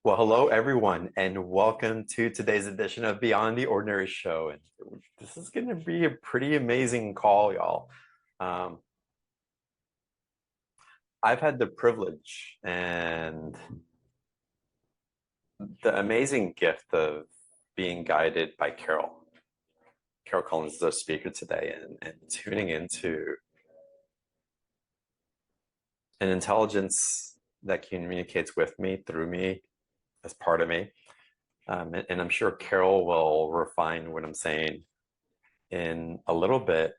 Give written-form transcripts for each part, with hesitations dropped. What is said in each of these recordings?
Well, hello everyone, and welcome to today's edition of Beyond the Ordinary Show. And this is going to be a pretty amazing call, y'all. Um, I've had the privilege and the amazing gift of being guided by Carol. Carol Collins is our speaker today, and tuning into an intelligence that communicates with me, through me, as part of me. And I'm sure Carol will refine what I'm saying in a little bit,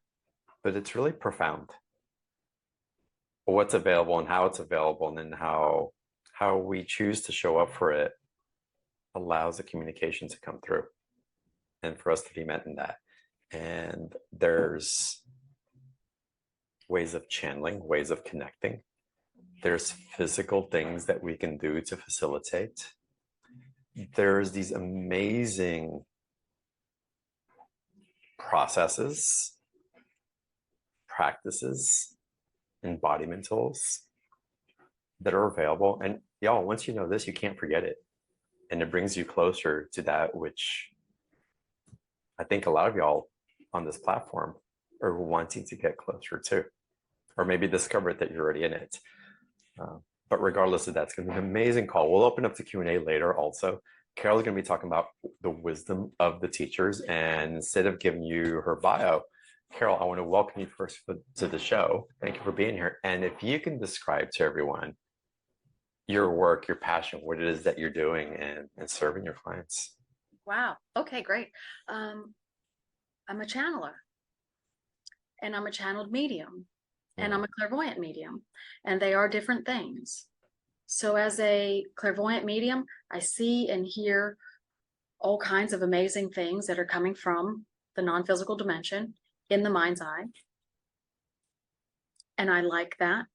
but it's really profound. What's available and how it's available, and then how we choose to show up for it allows the communication to come through and for us to be met in that. And there's ways of channeling, ways of connecting. There's physical things that we can do to facilitate. There's these amazing processes, practices, embodiment tools that are available. And y'all, once you know this, you can't forget it. And it brings you closer to that which I think a lot of y'all on this platform are wanting to get closer to, or maybe discover that you're already in it. But regardless of that, it's going to be an amazing call. We'll open up to Q&A later also. Carol's going to be talking about the wisdom of the teachers. And instead of giving you her bio, Carol, I want to welcome you first to the show. Thank you for being here. And if you can describe to everyone your work, your passion, what it is that you're doing and serving your clients. Wow. Okay, great. I'm a channeler, and I'm a channeled medium, and I'm a clairvoyant medium, and they are different things. So as a clairvoyant medium, I see and hear all kinds of amazing things that are coming from the non-physical dimension in the mind's eye. And I like that.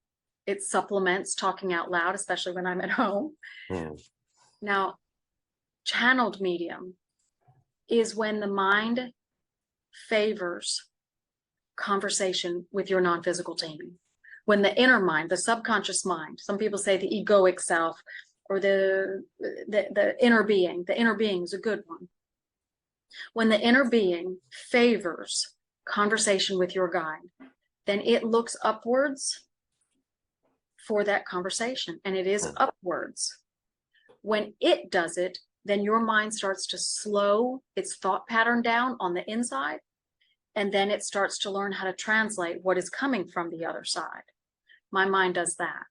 It supplements talking out loud, especially when I'm at home. Now, channeled medium is when the mind favors conversation with your non-physical team. When the inner mind, the subconscious mind, some people say the egoic self or the inner being is a good one. When the inner being favors conversation with your guide, then it looks upwards for that conversation, and it is upwards. When it does it, then your mind starts to slow its thought pattern down on the inside, and then it starts to learn how to translate what is coming from the other side. My mind does that.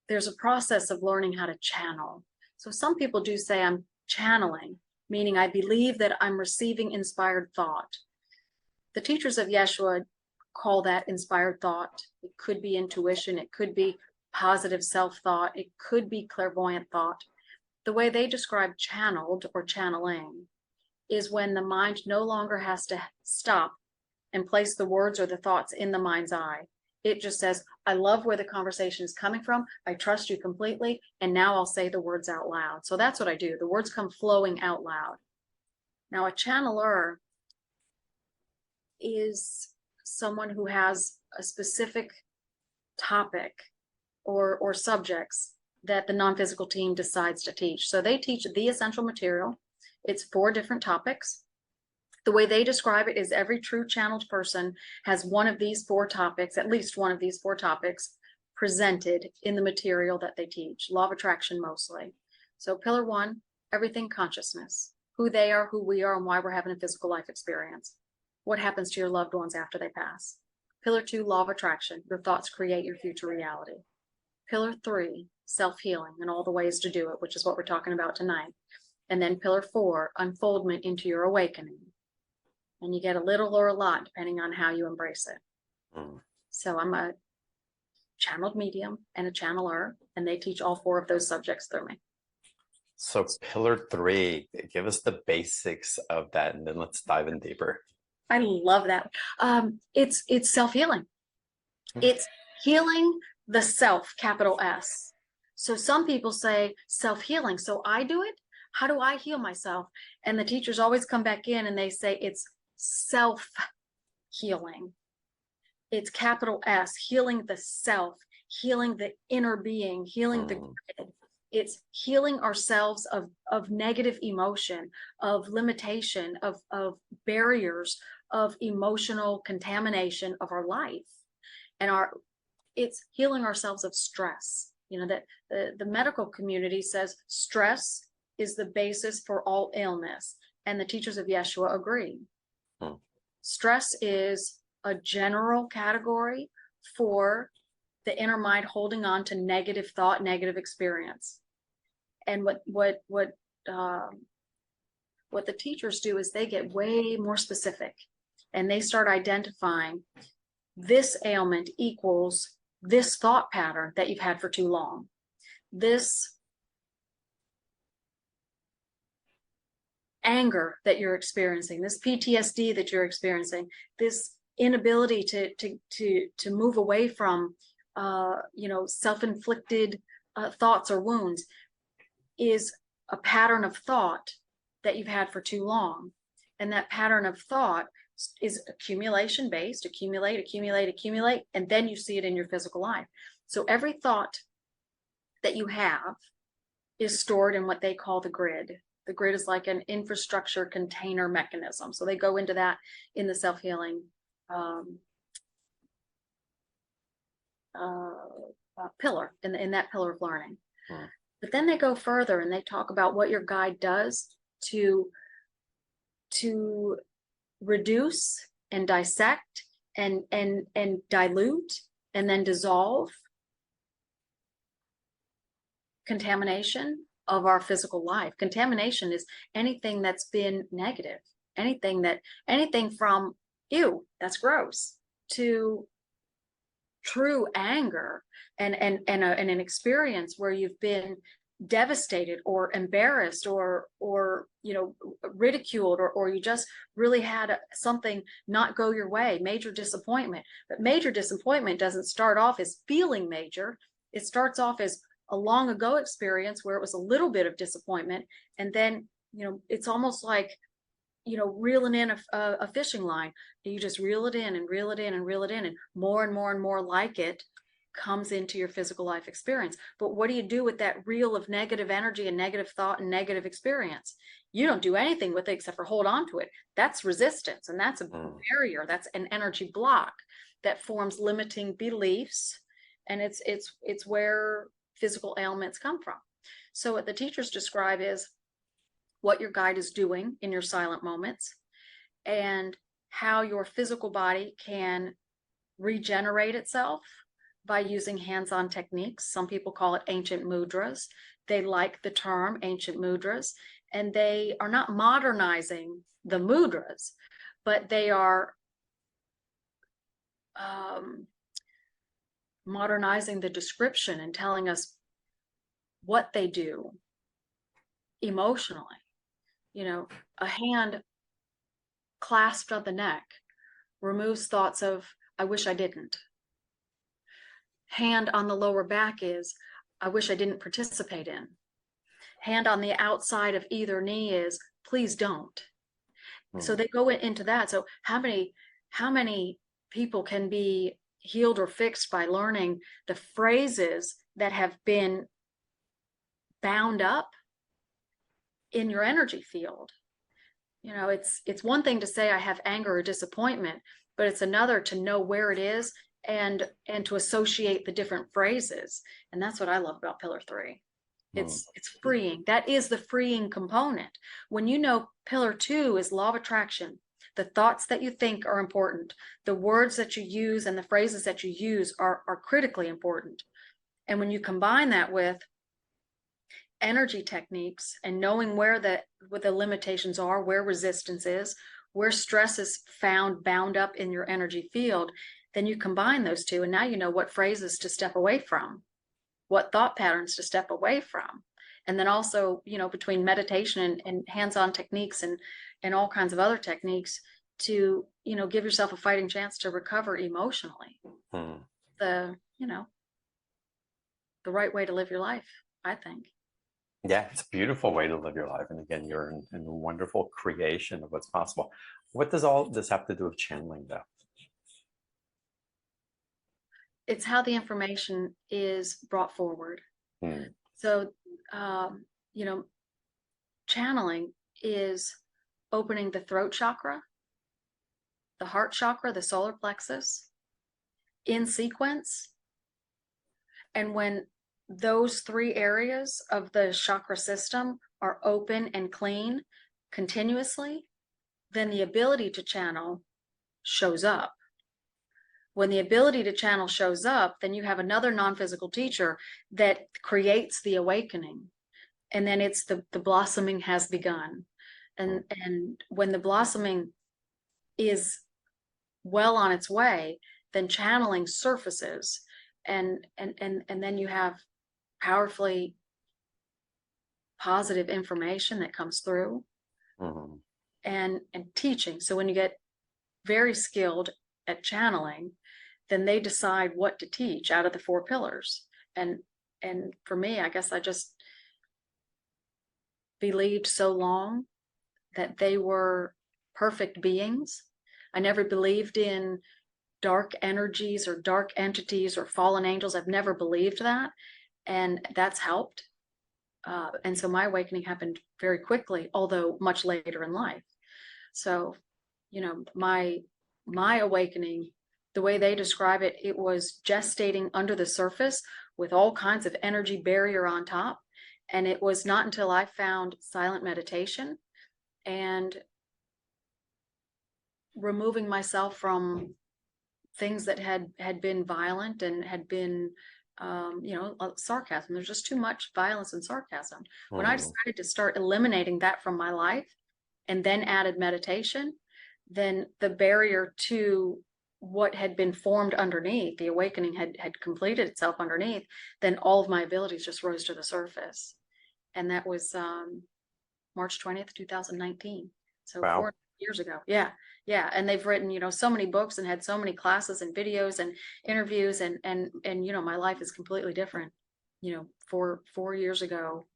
There's a process of learning how to channel. So some people do say I'm channeling, meaning I believe that I'm receiving inspired thought. The Teachers of Jeshua call that inspired thought. It could be intuition. It could be positive self-thought. It could be clairvoyant thought. The way they describe channeled or channeling is when the mind no longer has to stop and place the words or the thoughts in the mind's eye. It just says, I love where the conversation is coming from. I trust you completely. And now I'll say the words out loud. So that's what I do. The words come flowing out loud. Now, a channeler is someone who has a specific topic or subjects that the non-physical team decides to teach. So they teach the essential material. It's 4 different topics. The way they describe it is every true channeled person has one of these 4 topics, at least one of these 4 topics presented in the material that they teach. Law of attraction mostly. So pillar 1, everything consciousness, who they are, who we are, and why we're having a physical life experience. What happens to your loved ones after they pass? Pillar 2, law of attraction, your thoughts create your future reality. Pillar 3, self-healing and all the ways to do it, which is what we're talking about tonight. And then pillar 4, unfoldment into your awakening. And you get a little or a lot, depending on how you embrace it. So I'm a channeled medium and a channeler, and they teach all 4 of those subjects through me. So pillar 3, give us the basics of that, and then let's dive in deeper. I love that. It's self-healing. It's healing the self, capital S. So some people say self-healing. So I do it. How do I heal myself? And the teachers always come back in and they say it's self-healing. It's capital S, healing the self, healing the inner being, healing the grid. It's healing ourselves of negative emotion, of limitation, of barriers, of emotional contamination of our life. And it's healing ourselves of stress. You know, that the medical community says stress is the basis for all illness. And the Teachers of Jeshua agree. Stress is a general category for the inner mind holding on to negative thought, negative experience. And what the teachers do is they get way more specific, and they start identifying this ailment equals this thought pattern that you've had for too long. This anger that you're experiencing, this PTSD that you're experiencing, this inability to move away from self-inflicted thoughts or wounds is a pattern of thought that you've had for too long. And that pattern of thought is accumulation based, accumulate, and then you see it in your physical life. So every thought that you have is stored in what they call the grid. The grid is like an infrastructure container mechanism. So they go into that in the self-healing pillar, in that pillar of learning. But then they go further and they talk about what your guide does to reduce and dissect and dilute and then dissolve contamination of our physical life. Contamination is anything that's been negative, anything from ew, that's gross, to true anger and an experience where you've been devastated or embarrassed or ridiculed, or you just really had something not go your way, major disappointment. But major disappointment doesn't start off as feeling major. It starts off as a long ago experience where it was a little bit of disappointment, and then it's almost like reeling in a fishing line. You just reel it in and reel it in and reel it in, and more like it comes into your physical life experience. But what do you do with that reel of negative energy and negative thought and negative experience? You don't do anything with it except for hold on to it. That's resistance, and that's a barrier. That's an energy block that forms limiting beliefs, and it's where physical ailments come from. So what the teachers describe is what your guide is doing in your silent moments, and how your physical body can regenerate itself by using hands-on techniques. Some people call it ancient mudras. They like the term ancient mudras, and they are not modernizing the mudras, but they are modernizing the description and telling us what they do emotionally. A hand clasped on the neck removes thoughts of, I wish I didn't. Hand on the lower back is, I wish I didn't participate in. Hand on the outside of either knee is, please don't. So they go into that. So how many people can be healed or fixed by learning the phrases that have been bound up in your energy field? It's one thing to say I have anger or disappointment, but it's another to know where it is and to associate the different phrases. And that's what I love about Pillar 3. It's freeing. That is the freeing component. When Pillar 2 is law of attraction, the thoughts that you think are important, the words that you use and the phrases that you use are critically important. And when you combine that with energy techniques and knowing where the limitations are, where resistance is, where stress is found bound up in your energy field, then you combine those two, and now you know what phrases to step away from, what thought patterns to step away from. And then also, between meditation and hands-on techniques and all kinds of other techniques to, give yourself a fighting chance to recover emotionally. The right way to live your life, I think. Yeah, it's a beautiful way to live your life. And again, you're in a wonderful creation of what's possible. What does all this have to do with channeling, though? It's how the information is brought forward. So you know, channeling is opening the throat chakra, the heart chakra, the solar plexus in sequence. And when those three areas of the chakra system are open and clean continuously, then the ability to channel shows up. When the ability to channel shows up, then you have another non-physical teacher that creates the awakening. And then it's the blossoming has begun. And when the blossoming is well on its way, then channeling surfaces, and then you have powerfully positive information that comes through, and teaching. So when you get very skilled at channeling, then they decide what to teach out of the four pillars. And for me, I guess I just believed so long that they were perfect beings. I never believed in dark energies or dark entities or fallen angels. I've never believed that, and that's helped. And so my awakening happened very quickly, although much later in life. So, you know, my awakening, the way they describe it, it was gestating under the surface with all kinds of energy barrier on top. And it was not until I found silent meditation and removing myself from things that had been violent and had been, you know, sarcasm. There's just too much violence and sarcasm. When I decided to start eliminating that from my life and then added meditation, then the barrier to what had been formed underneath, the awakening had completed itself underneath, then all of my abilities just rose to the surface. And that was March 20th, 2019. So wow. 4 years ago. Yeah. Yeah. And they've written, you know, so many books and had so many classes and videos and interviews, and, you know, my life is completely different. You know, 4 years ago,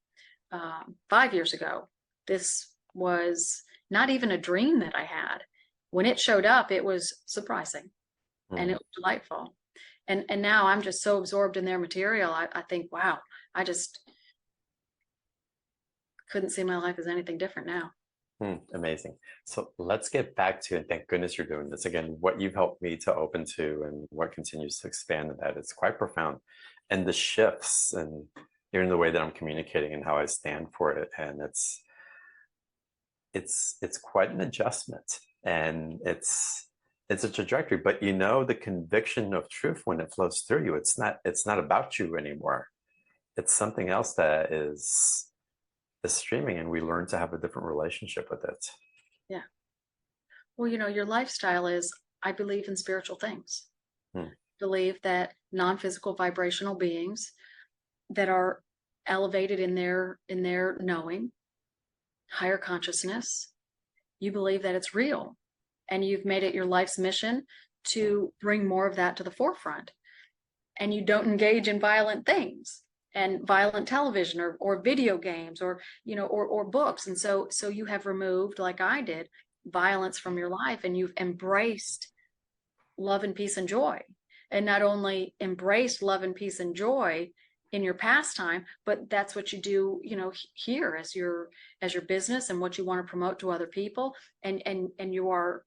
5 years ago, this was not even a dream that I had. When it showed up, it was surprising and it was delightful. And now I'm just so absorbed in their material. I think, wow, I just couldn't see my life as anything different now. Amazing. So let's get back to, and thank goodness you're doing this again, what you've helped me to open to and what continues to expand in that. It's quite profound. And the shifts and even the way that I'm communicating and how I stand for it. And it's quite an adjustment, and it's a trajectory, but you know, the conviction of truth when it flows through you, it's not about you anymore. It's something else that is streaming, and we learn to have a different relationship with it. Yeah. Well, you know, your lifestyle is, I believe in spiritual things. Believe that non-physical vibrational beings that are elevated in their knowing, higher consciousness, you believe that it's real, and you've made it your life's mission to bring more of that to the forefront. And you don't engage in violent things and violent television or video games or, you know, or books. And so you have removed, like I did, violence from your life, and you've embraced love and peace and joy. And not only embraced love and peace and joy in your pastime, but that's what you do, you know, here as your business and what you want to promote to other people. And you are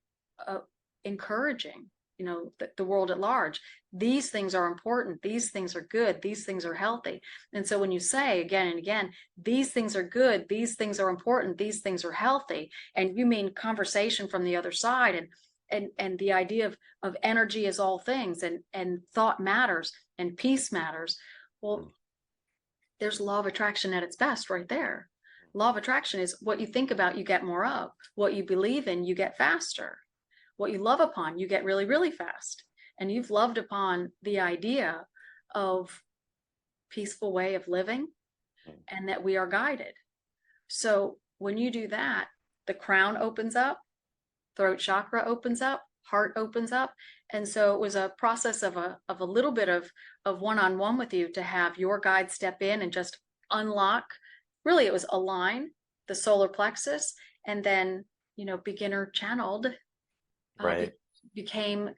encouraging, you know, the world at large. These things are important. These things are good. These things are healthy. And so when you say again and again, these things are good, these things are important, these things are healthy, and you mean conversation from the other side, and the idea of energy as all things, and thought matters and peace matters. Well, there's law of attraction at its best right there. Law of attraction is what you think about, you get more of. What you believe in, you get faster. What you love upon, you get really, really fast. And you've loved upon the idea of peaceful way of living, and that we are guided. So when you do that, the crown opens up, throat chakra opens up, heart opens up. And so it was a process of a little bit of one-on-one with you, to have your guide step in and just unlock. Really, it was align the solar plexus, and then, you know, beginner channeled became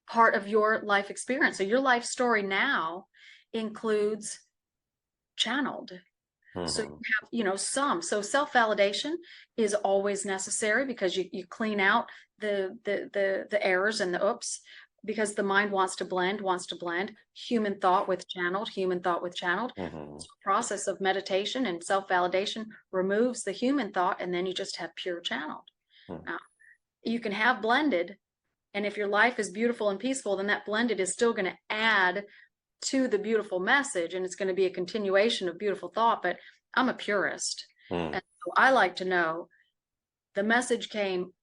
part of your life experience. So your life story now includes channeled. So you Mhm. have, so self-validation is always necessary, because you clean out the errors and the oops, because the mind wants to blend, human thought with channeled, Mhm. So the process of meditation and self-validation removes the human thought, and then you just have pure channeled. Mhm. Now, you can have blended, and if your life is beautiful and peaceful, then that blended is still going to add to the beautiful message, and it's going to be a continuation of beautiful thought. But I'm a purist, Mhm. and so I like to know the message came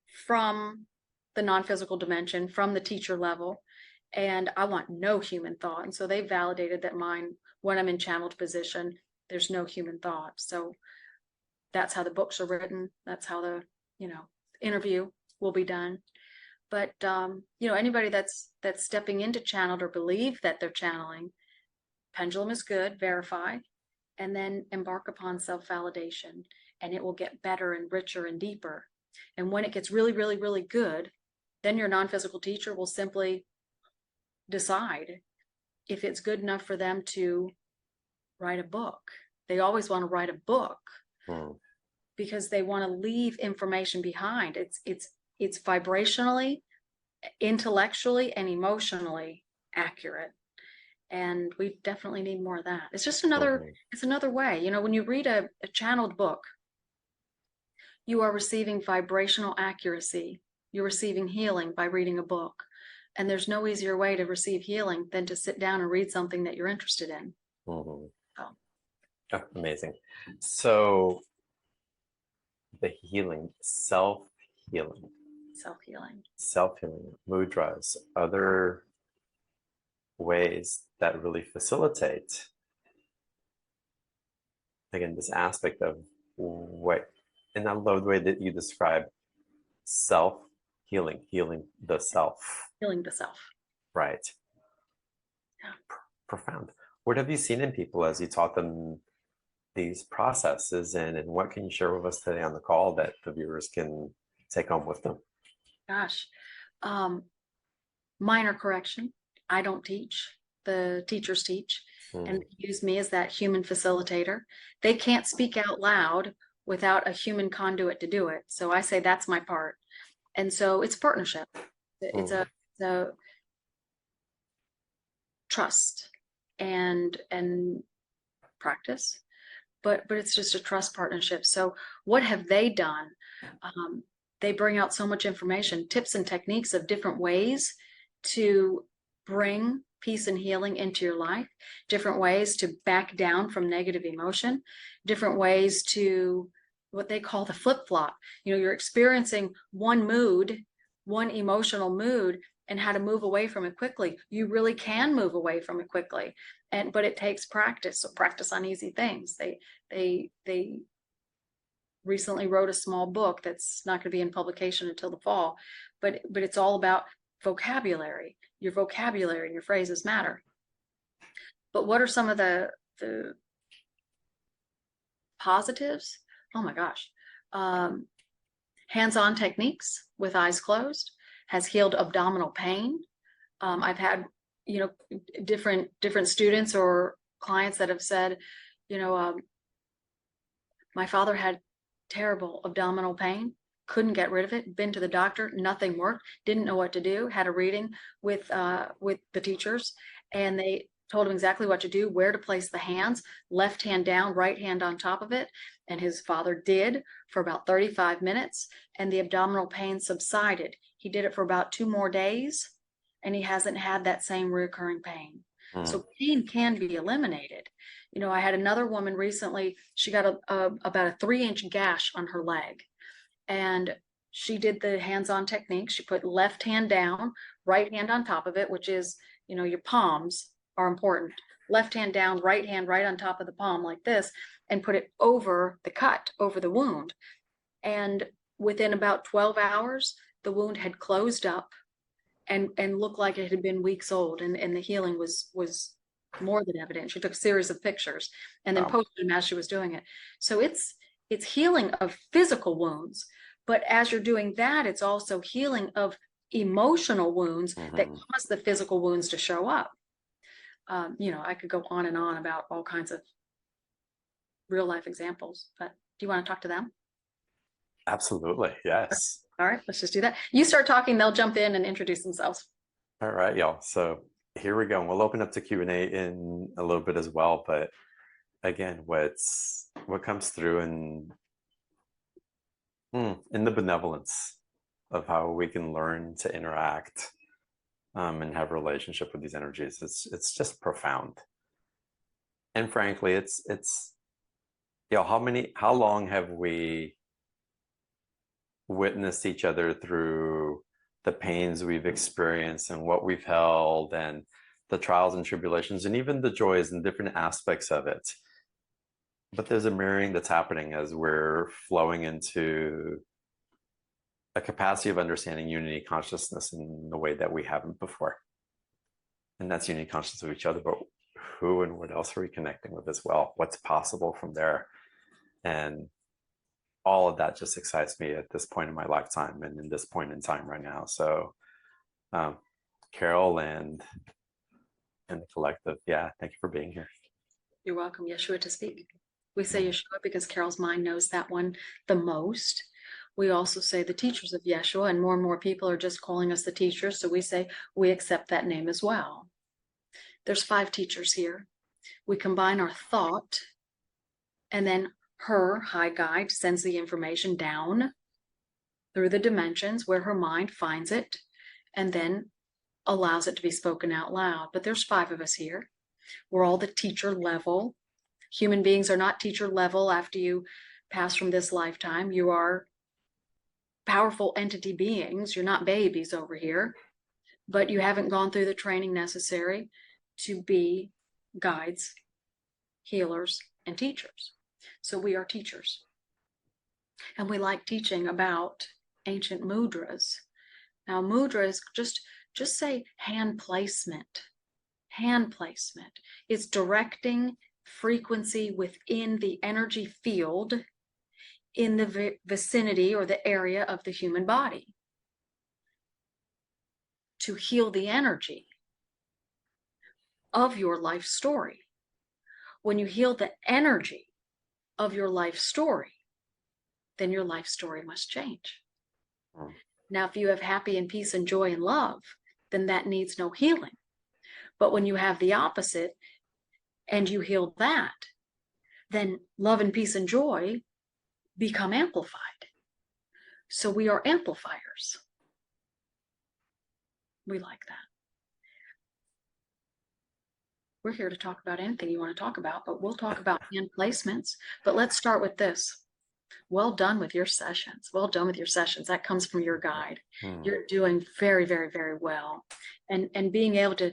from the non-physical dimension, from the teacher level, and I want no human thought. And so they validated that mine, when I'm in channeled position, there's no human thought. So that's how the books are written. That's how the interview will be done. But anybody that's stepping into channeled, or believe that they're channeling, pendulum is good, verify, and then embark upon self-validation, and it will get better and richer and deeper. And when it gets really, really, really good, then your non-physical teacher will simply decide if it's good enough for them to write a book. They always want to write a book Mhm. because they want to leave information behind. It's vibrationally, intellectually, and emotionally accurate. And we definitely need more of that. It's just Mhm. another way. When you read a channeled book, you are receiving vibrational accuracy. You're receiving healing by reading a book. And there's no easier way to receive healing than to sit down and read something that you're interested in. Mhm. So, Oh, amazing. So the healing, self-healing, self-healing. mudras, other ways that really facilitate, again, this aspect of what, and I love the way that you describe self-healing, healing the self, Healing the self. right? Yeah. Profound. What have you seen in people as you taught them these processes, and what can you share with us today on the call that the viewers can take home with them? Gosh. Minor correction. I don't teach. The teachers teach, and Mm, they use me as that human facilitator. They can't speak out loud without a human conduit to do it. So I say that's my part. And so it's partnership. It's a trust and practice, but it's just a trust partnership. So what have they done? Um, they bring out so much information, tips and techniques of different ways to bring peace and healing into your life, different ways to back down from negative emotion, different ways to what they call the flip-flop. You're experiencing one mood, one emotional mood, and how to move away from it quickly. You really can move away from it quickly. But it takes practice. So practice on easy things. They recently wrote a small book that's not going to be in publication until the fall, but it's all about vocabulary. Your vocabulary and your phrases matter. But what are some of the positives? Oh my gosh. Hands-on techniques with eyes closed has healed abdominal pain. I've had, different students or clients that have said, you know, my father had terrible abdominal pain, couldn't get rid of it, been to the doctor, nothing worked, didn't know what to do, had a reading with the teachers, and they told him exactly what to do, where to place the hands, left hand down, right hand on top of it. And his father did for about 35 minutes, and the abdominal pain subsided. He did it for about 2 more days, and he hasn't had that same recurring pain. mm, So pain can be eliminated. I had another woman recently, she got about a 3-inch gash on her leg, and she did the hands-on technique. She put left hand down, right hand on top of it, which is, your palms are important. Left hand down, right hand right on top of the palm like this, and put it over the cut, over the wound. And within about 12 hours, the wound had closed up and looked like it had been weeks old, and the healing was more than evident. She took a series of pictures and then wow. posted them as she was doing it. So it's healing of physical wounds, but as you're doing that, it's also healing of emotional wounds that Mhm. cause the physical wounds to show up. I could go on and on about all kinds of real life examples, but do you want to talk to them? Absolutely. Yes. All right, let's just do that. You start talking, they'll jump in and introduce themselves. All right, y'all. So here we go. We'll open up to Q&A in a little bit as well. But again, what comes through in the benevolence of how we can learn to interact and have a relationship with these energies, it's just profound. And frankly, it's how long have we witnessed each other through the pains we've experienced and what we've held and the trials and tribulations and even the joys and different aspects of it. But there's a mirroring that's happening as we're flowing into a capacity of understanding unity consciousness in a way that we haven't before. And that's unity consciousness of each other, but who and what else are we connecting with as well? What's possible from there? And all of that just excites me at this point in my lifetime and in this point in time right now. So Carol and the collective, thank you for being here. You're welcome, Yeshua, to speak. We say Yeshua because Carol's mind knows that one the most. We also say the teachers of Yeshua, and more people are just calling us the teachers. So we say we accept that name as well. There's 5 teachers here. We combine our thought, and then her high guide sends the information down through the dimensions where her mind finds it and then allows it to be spoken out loud. But there's 5 of us here. We're all the teacher level. Human beings are not teacher level after you pass from this lifetime. You are powerful entity beings. You're not babies over here, but you haven't gone through the training necessary to be guides, healers, and teachers. So we are teachers. And we like teaching about ancient mudras. Now, mudra is just say hand placement. Hand placement is directing frequency within the energy field in the vicinity or the area of the human body to heal the energy of your life story. When you heal the energy of your life story, then your life story must change. Now, if you have happy and peace and joy and love, then that needs no healing. But when you have the opposite and you heal that, then love and peace and joy become amplified. So we are amplifiers. We like that. We're here to talk about anything you want to talk about, but we'll talk about hand placements. But let's start with this. Well done with your sessions. Well done with your sessions. That comes from your guide. You're doing very, very, very well. And being able to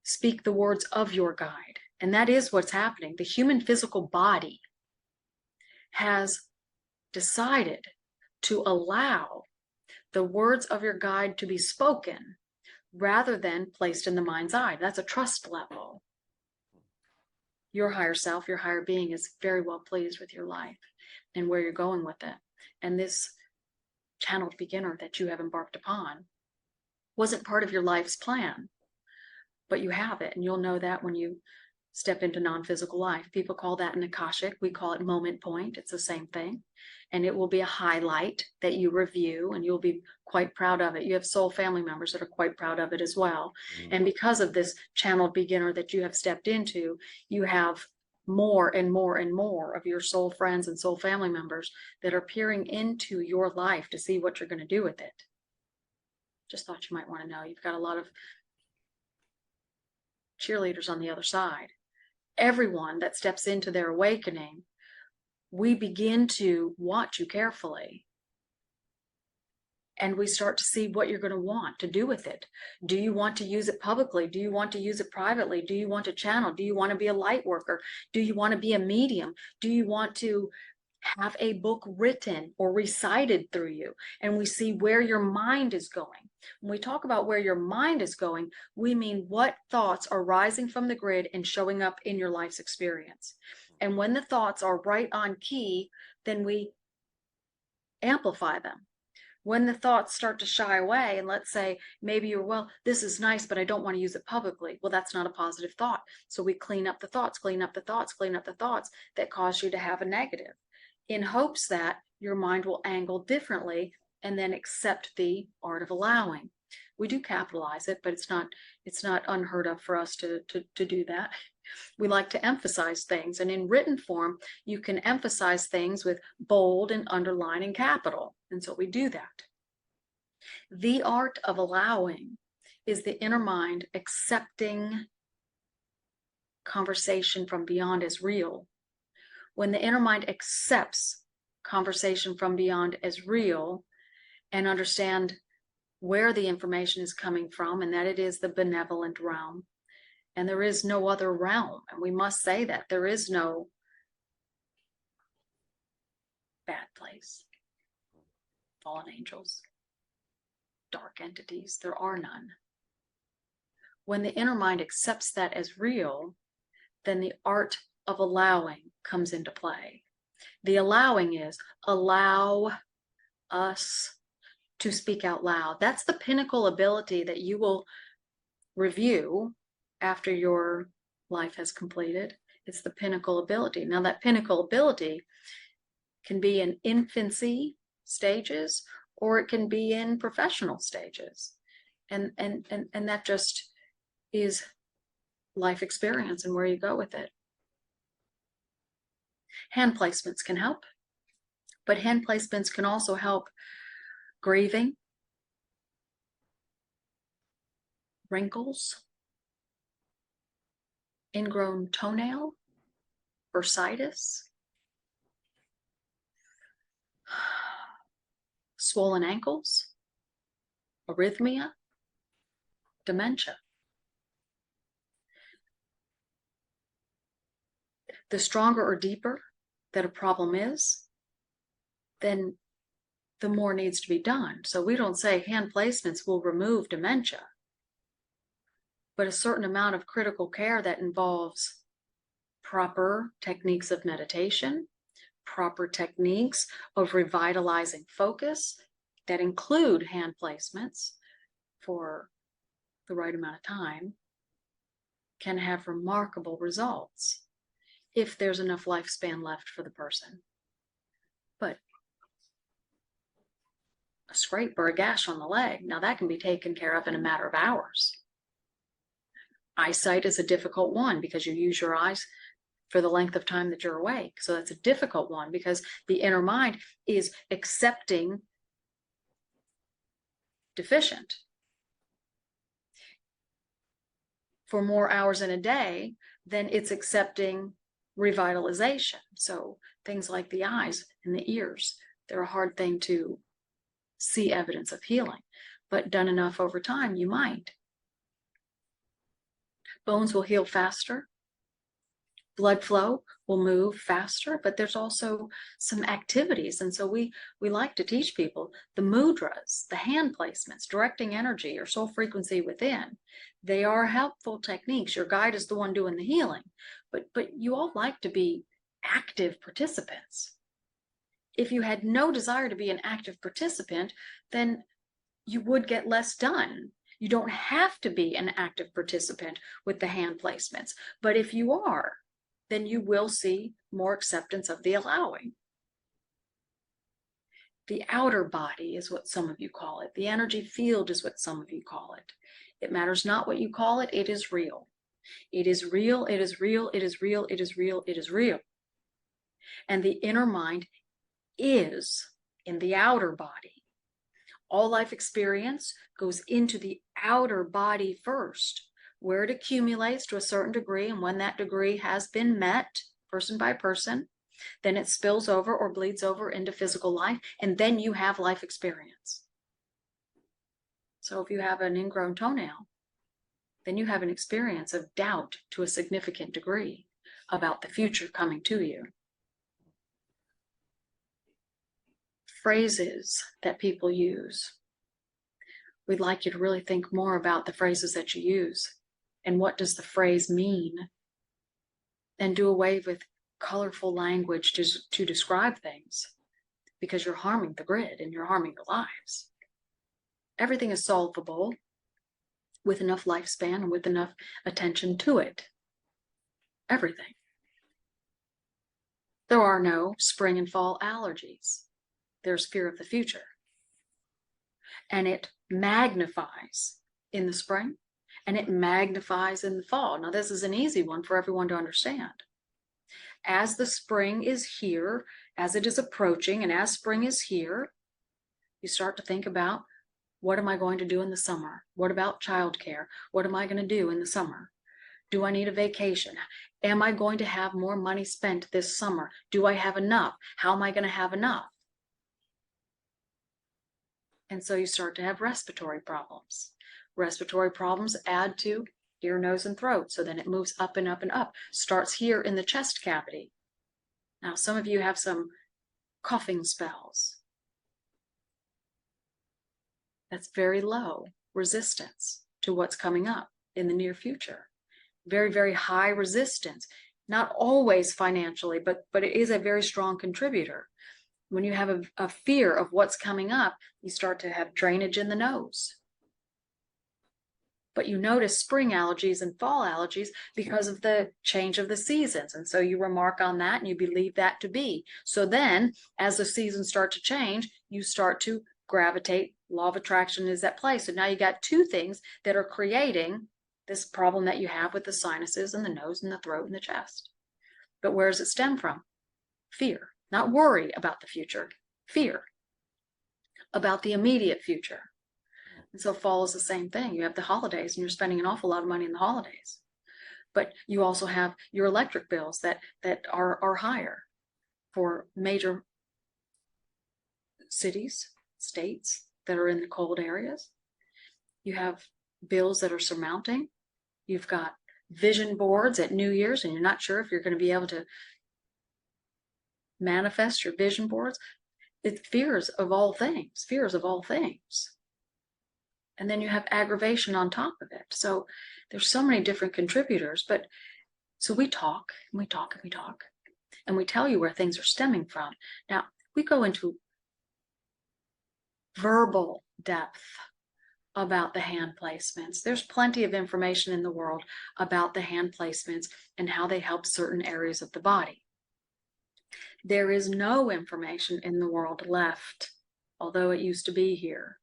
speak the words of your guide. And that is what's happening. The human physical body has decided to allow the words of your guide to be spoken rather than placed in the mind's eye. That's a trust level. Your higher self, your higher being is very well pleased with your life and where you're going with it. And this channeled beginner that you have embarked upon wasn't part of your life's plan, but you have it. And you'll know that when you step into non-physical life. People call that an Akashic. We call it moment point. It's the same thing. And it will be a highlight that you review and you'll be quite proud of it. You have soul family members that are quite proud of it as well. And because of this channeled beginner that you have stepped into, you have more and more and more of your soul friends and soul family members that are peering into your life to see what you're going to do with it. Just thought you might want to know. You've got a lot of cheerleaders on the other side. Everyone that steps into their awakening, we begin to watch you carefully. And we start to see what you're going to want to do with it. Do you want to use it publicly? Do you want to use it privately? Do you want to channel? Do you want to be a light worker? Do you want to be a medium? Do you want to have a book written or recited through you? And we see where your mind is going. When we talk about where your mind is going, we mean what thoughts are rising from the grid and showing up in your life's experience. And when the thoughts are right on key, then we amplify them. When the thoughts start to shy away, and let's say maybe you're, well, this is nice, but I don't want to use it publicly. Well, that's not a positive thought. So we clean up the thoughts, clean up the thoughts, clean up the thoughts that cause you to have a negative, in hopes that your mind will angle differently and then accept the art of allowing. We do capitalize it, but it's not unheard of for us to do that. We like to emphasize things, and in written form, you can emphasize things with bold and underline and capital. And so we do that. The art of allowing is the inner mind accepting conversation from beyond as real. When the inner mind accepts conversation from beyond as real and understand where the information is coming from, and that it is the benevolent realm, and there is no other realm, and we must say that there is no bad place, fallen angels, dark entities, there are none. When the inner mind accepts that as real, then the art of allowing comes into play. The allowing is allow us to speak out loud. That's the pinnacle ability that you will review after your life has completed. It's the pinnacle ability. Now, that pinnacle ability can be in infancy stages, or it can be in professional stages. And that just is life experience and where you go with it. Hand placements can help, but hand placements can also help grieving, wrinkles, ingrown toenail, bursitis, swollen ankles, arrhythmia, dementia. The stronger or deeper that a problem is, then the more needs to be done. So we don't say hand placements will remove dementia, but a certain amount of critical care that involves proper techniques of meditation, proper techniques of revitalizing focus that include hand placements for the right amount of time, can have remarkable results if there's enough lifespan left for the person. But a scrape or a gash on the leg, now that can be taken care of in a matter of hours. Eyesight is a difficult one because you use your eyes for the length of time that you're awake. So that's a difficult one because the inner mind is accepting deficient. For more hours in a day, then it's accepting revitalization. So things like the eyes and the ears, they're a hard thing to see evidence of healing, but done enough over time, you might. Bones will heal faster. Blood flow will move faster, but there's also some activities. And so we like to teach people the mudras, the hand placements, directing energy, your soul frequency within. They are helpful techniques. Your guide is the one doing the healing, but you all like to be active participants. If you had no desire to be an active participant, then you would get less done. You don't have to be an active participant with the hand placements, but if you are, then you will see more acceptance of the allowing. The outer body is what some of you call it. The energy field is what some of you call it. It matters not what you call it, it is real. It is real, it is real, it is real, it is real, it is real. And the inner mind is in the outer body. All life experience goes into the outer body first, where it accumulates to a certain degree, and when that degree has been met, person by person, then it spills over or bleeds over into physical life, and then you have life experience. So if you have an ingrown toenail, then you have an experience of doubt to a significant degree about the future coming to you. Phrases that people use. We'd like you to really think more about the phrases that you use and what does the phrase mean, and do away with colorful language to describe things, because you're harming the grid and you're harming the lives. Everything is solvable with enough lifespan and with enough attention to it. Everything. There are no spring and fall allergies. There's fear of the future. And it magnifies in the spring and it magnifies in the fall. Now, this is an easy one for everyone to understand. As the spring is here, as it is approaching, and as spring is here, you start to think about, what am I going to do in the summer? What about childcare? What am I going to do in the summer? Do I need a vacation? Am I going to have more money spent this summer? Do I have enough? How am I going to have enough? And so you start to have respiratory problems. Respiratory problems add to ear, nose, and throat. So then it moves up and up and up. Starts here in the chest cavity. Now, some of you have some coughing spells. That's very low resistance to what's coming up in the near future. Very, very high resistance. Not always financially, but it is a very strong contributor. When you have a fear of what's coming up, you start to have drainage in the nose. But you notice spring allergies and fall allergies because of the change of the seasons. And so you remark on that and you believe that to be. So then, as the seasons start to change, you start to gravitate. Law of attraction is at play. So now you got two things that are creating this problem that you have with the sinuses and the nose and the throat and the chest. But where does it stem from? Fear. Not worry about the future. Fear about the immediate future. And so fall is the same thing. You have the holidays and you're spending an awful lot of money in the holidays. But you also have your electric bills that are higher for major cities, states that are in the cold areas. You have bills that are surmounting. You've got vision boards at New Year's and you're not sure if you're going to be able to manifest your vision boards. It's fears of all things. And then you have aggravation on top of it. So there's so many different contributors. But so we talk and we talk and we talk and we tell you where things are stemming from. Now we go into verbal depth about the hand placements. There's plenty of information in the world about the hand placements and how they help certain areas of the body. There is no information in the world left, although it used to be here.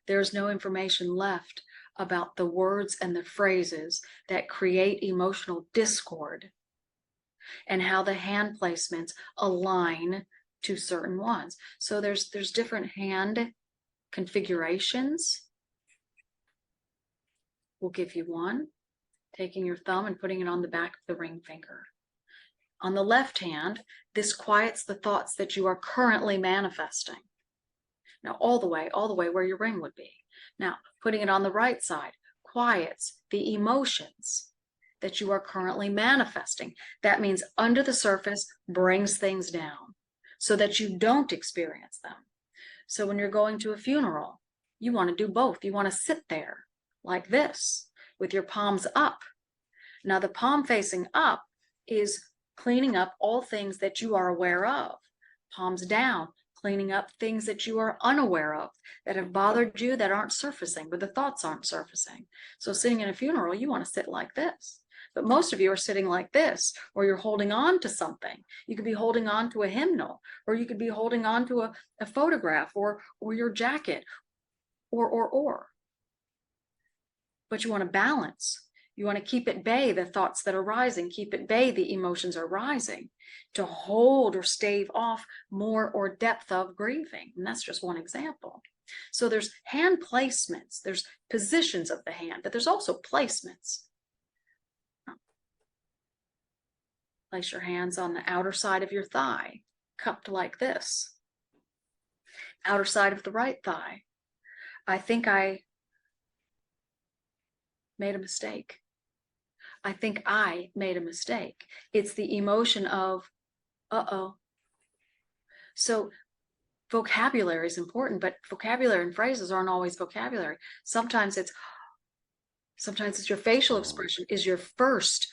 There's no information left about the words and the phrases that create emotional discord and how the hand placements align to certain ones. So there's different hand configurations. We'll give you one, taking your thumb and putting it on the back of the ring finger. On the left hand, this quiets the thoughts that you are currently manifesting. Now, all the way where your ring would be. Now, putting it on the right side quiets the emotions that you are currently manifesting. That means under the surface brings things down so that you don't experience them. So when you're going to a funeral, you want to do both. You want to sit there like this with your palms up. Now, the palm facing up is cleaning up all things that you are aware of. Palms down, cleaning up things that you are unaware of, that have bothered you, that aren't surfacing, but the thoughts aren't surfacing. So sitting in a funeral, you want to sit like this. But most of you are sitting like this, or you're holding on to something. You could be holding on to a hymnal, or you could be holding on to a photograph, or your jacket, or. But you want to balance. You want to keep at bay the thoughts that are rising, keep at bay the emotions are rising, to hold or stave off more or depth of grieving. And that's just one example. So there's hand placements, there's positions of the hand, but there's also placements. Place your hands on the outer side of your thigh, cupped like this. Outer side of the right thigh. I think I made a mistake. I think I made a mistake. It's the emotion of, uh-oh. So vocabulary is important, but vocabulary and phrases aren't always vocabulary. Sometimes it's your facial expression is your first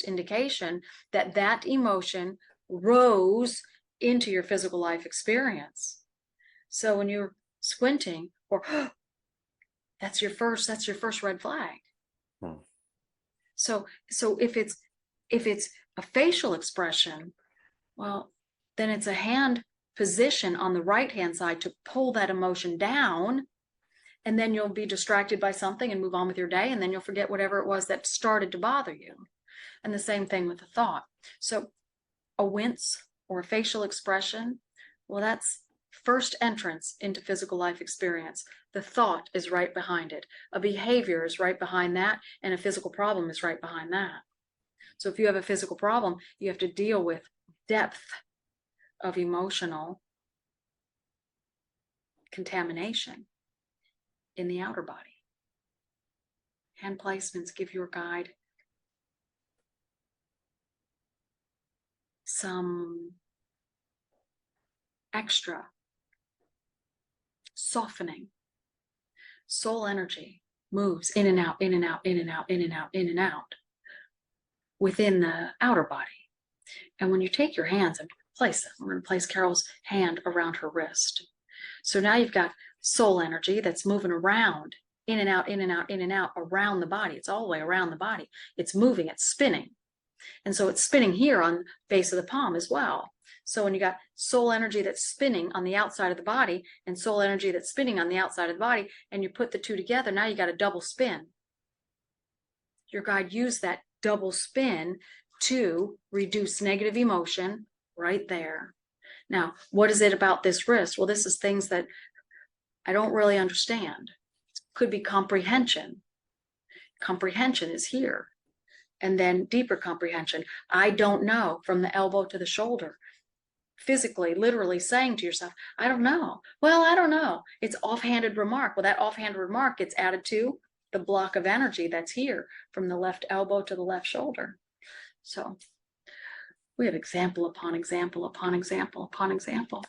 indication that emotion rose into your physical life experience. So when you're squinting, or that's your first red flag. So if it's a facial expression, well, then it's a hand position on the right hand side to pull that emotion down, and then you'll be distracted by something and move on with your day, and then you'll forget whatever it was that started to bother you. And the same thing with a thought. So a wince or a facial expression, well, that's first entrance into physical life experience. The thought is right behind it. A behavior is right behind that, and a physical problem is right behind that. So if you have a physical problem, you have to deal with depth of emotional contamination in the outer body. Hand placements give your guide some extra softening. Soul energy moves in and out, in and out, in and out, in and out, in and out within the outer body. And when you take your hands and place them, we're going to place Carol's hand around her wrist. So now you've got soul energy that's moving around, in and out, in and out, in and out, around the body. It's all the way around the body. It's moving, it's spinning. And so it's spinning here on the base of the palm as well. So when you got soul energy that's spinning on the outside of the body and soul energy that's spinning on the outside of the body, and you put the two together, now you got a double spin. Your guide used that double spin to reduce negative emotion right there. Now, what is it about this wrist? Well, this is things that I don't really understand. It could be comprehension. Comprehension is here. And then deeper comprehension. I don't know, from the elbow to the shoulder. Physically, literally saying to yourself, I don't know. Well, I don't know. It's offhanded remark. Well, that offhanded remark gets added to the block of energy that's here from the left elbow to the left shoulder. So we have example upon example upon example upon example.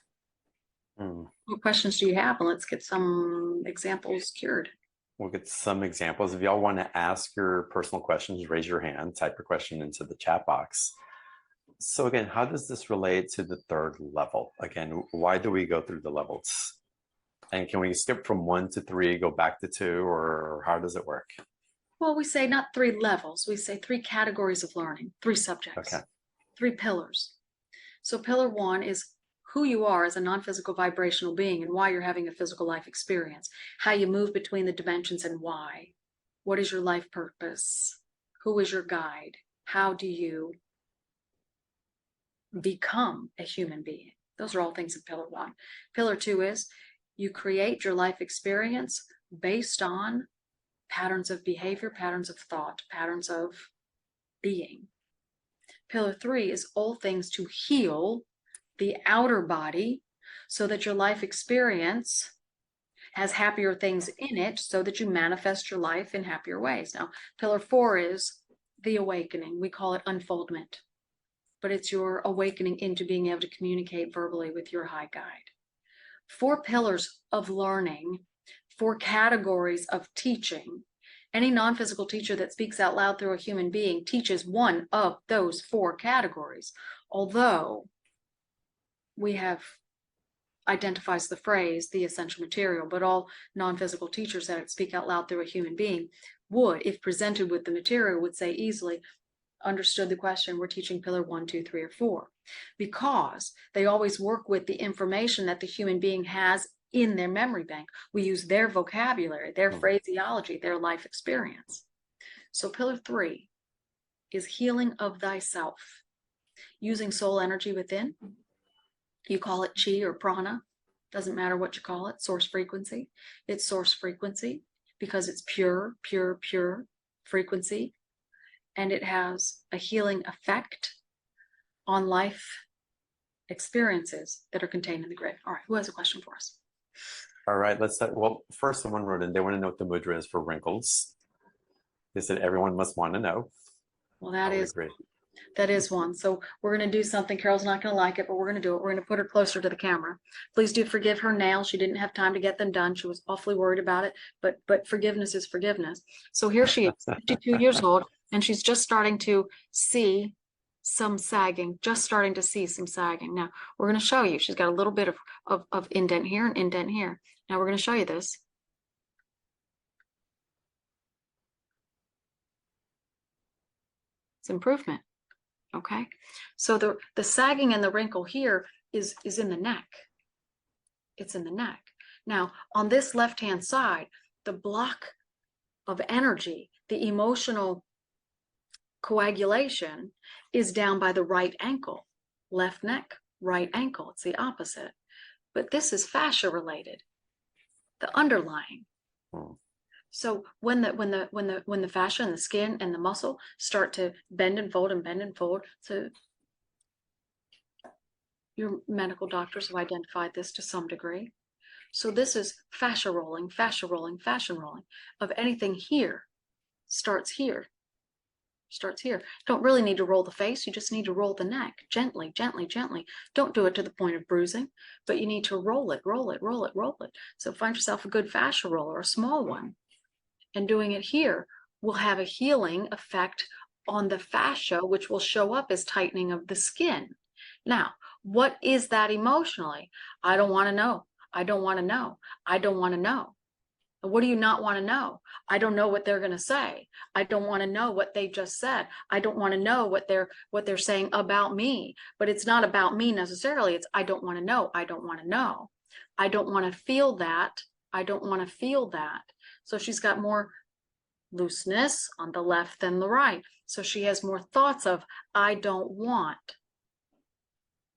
What questions do you have? And let's get some examples cured. We'll get some examples. If y'all want to ask your personal questions, raise your hand, type your question into the chat box. So again, how does this relate to the third level? Again, why do we go through the levels? And can we skip from 1 to 3, go back to 2, or how does it work? Well, we say not 3 levels. We say 3 categories of learning, 3 subjects, okay. 3 pillars. So pillar 1 is who you are as a non-physical vibrational being and why you're having a physical life experience, how you move between the dimensions and why. What is your life purpose? Who is your guide? How do you become a human being? Those are all things in pillar 1. Pillar 2 is you create your life experience based on patterns of behavior, patterns of thought, patterns of being. Pillar 3 is all things to heal the outer body so that your life experience has happier things in it so that you manifest your life in happier ways. Now, pillar 4 is the awakening. We call it unfoldment, but it's your awakening into being able to communicate verbally with your high guide. 4 pillars of learning, 4 categories of teaching. Any non-physical teacher that speaks out loud through a human being teaches one of those 4 categories, although we have identifies the phrase, the essential material, but all non-physical teachers that speak out loud through a human being would, if presented with the material, would say easily, understood the question, we're teaching pillar 1, 2, 3, or 4, because they always work with the information that the human being has in their memory bank. We use their vocabulary, their phraseology, their life experience. So pillar 3 is healing of thyself, using soul energy within. You call it chi or prana, doesn't matter what you call it, source frequency. It's source frequency because it's pure, pure, pure frequency. And it has a healing effect on life experiences that are contained in the grave. All right, who has a question for us? All right, let's start. Well, first someone wrote in, they want to know what the mudra is for wrinkles. They said everyone must want to know. Well, that is one. So we're going to do something. Carol's not going to like it, but we're going to do it. We're going to put her closer to the camera. Please do forgive her nails. She didn't have time to get them done. She was awfully worried about it, but forgiveness is forgiveness. So here she is, 52 years old, and she's just starting to see some sagging, just starting to see some sagging. Now, we're going to show you. She's got a little bit of indent here and indent here. Now, we're going to show you this. It's improvement. Okay. So the sagging and the wrinkle here is in the neck. It's in the neck. Now, on this left-hand side, the block of energy, the emotional coagulation is down by the right ankle, left neck, right ankle. It's the opposite. But this is fascia related, the underlying. So when the fascia and the skin and the muscle start to bend and fold, so your medical doctors have identified this to some degree. So this is fascia rolling of anything here. Starts here. Don't really need to roll the face. You just need to roll the neck gently. Don't do it to the point of bruising, but you need to roll it. So find yourself a good fascia roller, a small one. And doing it here will have a healing effect on the fascia, which will show up as tightening of the skin. Now, what is that emotionally? I don't want to know. I don't want to know. I don't want to know. What do you not want to know? I don't know what they're going to say. I don't want to know what they just said. I don't want to know what they're saying about me. But it's not about me necessarily. It's I don't want to know. I don't want to know. I don't want to feel that. I don't want to feel that. So she's got more looseness on the left than the right. So she has more thoughts of I don't want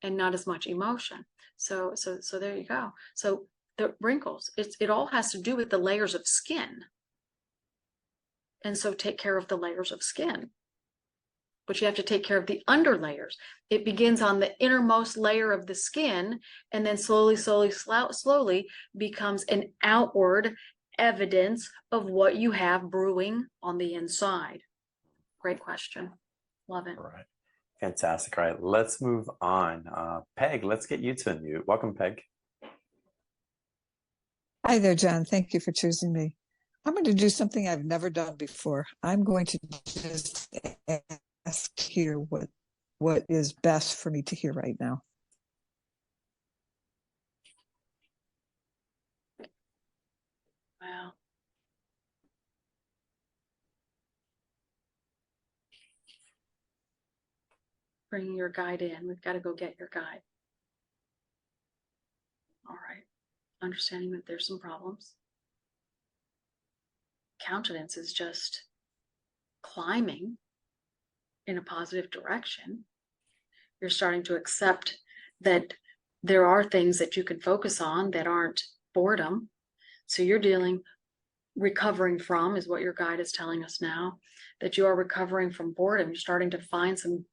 and not as much emotion. So there you go. So the wrinkles, it all has to do with the layers of skin. And so take care of the layers of skin. But you have to take care of the under layers. It begins on the innermost layer of the skin and then slowly becomes an outward evidence of what you have brewing on the inside. Great question. Love it. All right. Fantastic. All right, let's move on. Peg, let's get you to unmute. Welcome, Peg. Hi there, John. Thank you for choosing me. I'm going to do something I've never done before. I'm going to just ask here what is best for me to hear right now. Wow. Bringing your guide in. We've got to go get your guide. All right. Understanding that there's some problems. Countenance is just climbing in a positive direction. You're starting to accept that there are things that you can focus on that aren't boredom. So you're recovering from, is what your guide is telling us now, that you are recovering from boredom. You're starting to find some,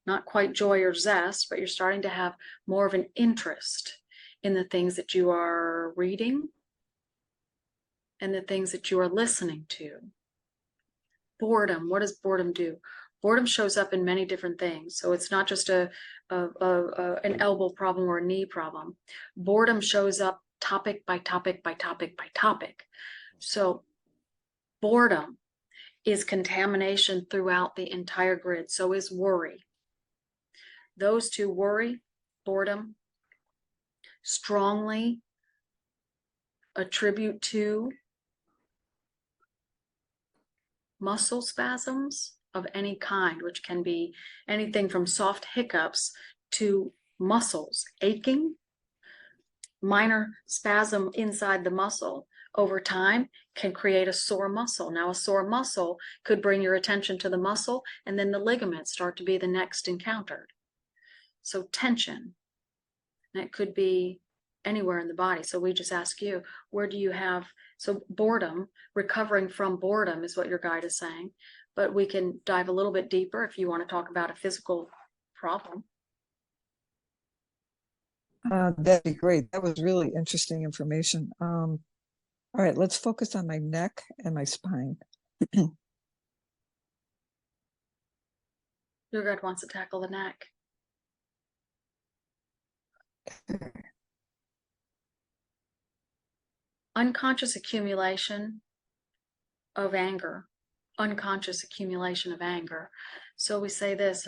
not quite joy or zest, but you're starting to have more of an interest in the things that you are reading and the things that you are listening to. Boredom, what does boredom do? Boredom shows up in many different things. So it's not just an elbow problem or a knee problem. Boredom shows up topic by topic by topic by topic. So boredom is contamination throughout the entire grid. So is worry. Those two, worry, boredom, strongly attribute to muscle spasms of any kind, which can be anything from soft hiccups to muscles aching. Minor spasm inside the muscle over time can create a sore muscle. Now, a sore muscle could bring your attention to the muscle, and then the ligaments start to be the next encountered. So tension, and it could be anywhere in the body. So we just ask you, where do you have, so boredom, recovering from boredom is what your guide is saying, but we can dive a little bit deeper if you want to talk about a physical problem. That'd be great. That was really interesting information. All right, let's focus on my neck and my spine. Your guide wants to tackle the neck. Unconscious accumulation of anger. Unconscious accumulation of anger. So we say this,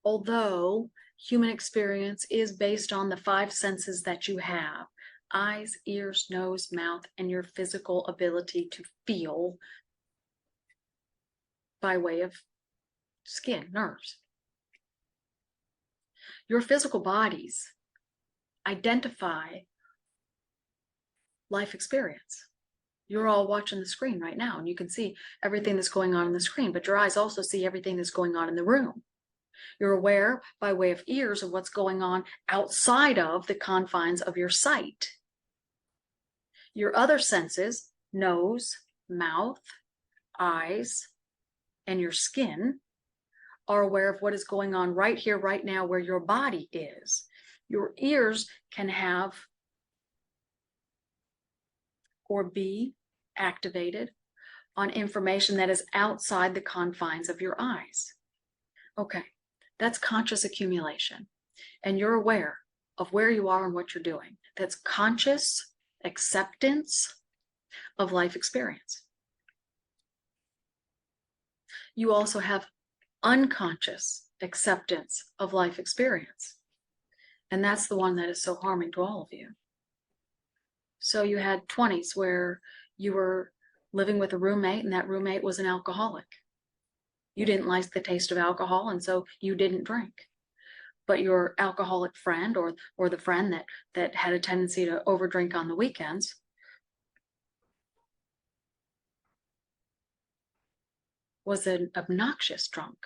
although human experience is based on the 5 senses that you have: eyes, ears, nose, mouth, and your physical ability to feel by way of skin, nerves. Your physical bodies identify life experience. You're all watching the screen right now, and you can see everything that's going on the screen, but your eyes also see everything that's going on in the room. You're aware by way of ears of what's going on outside of the confines of your sight. Your other senses, nose, mouth, eyes, and your skin, are aware of what is going on right here, right now, where your body is. Your ears can have or be activated on information that is outside the confines of your eyes. Okay, that's conscious accumulation. And you're aware of where you are and what you're doing. That's conscious acceptance of life experience. You also have unconscious acceptance of life experience. And that's the one that is so harming to all of you. So you had 20s where you were living with a roommate, and that roommate was an alcoholic. You didn't like the taste of alcohol, and so you didn't drink. But your alcoholic friend, or the friend that had a tendency to overdrink on the weekends, was an obnoxious drunk.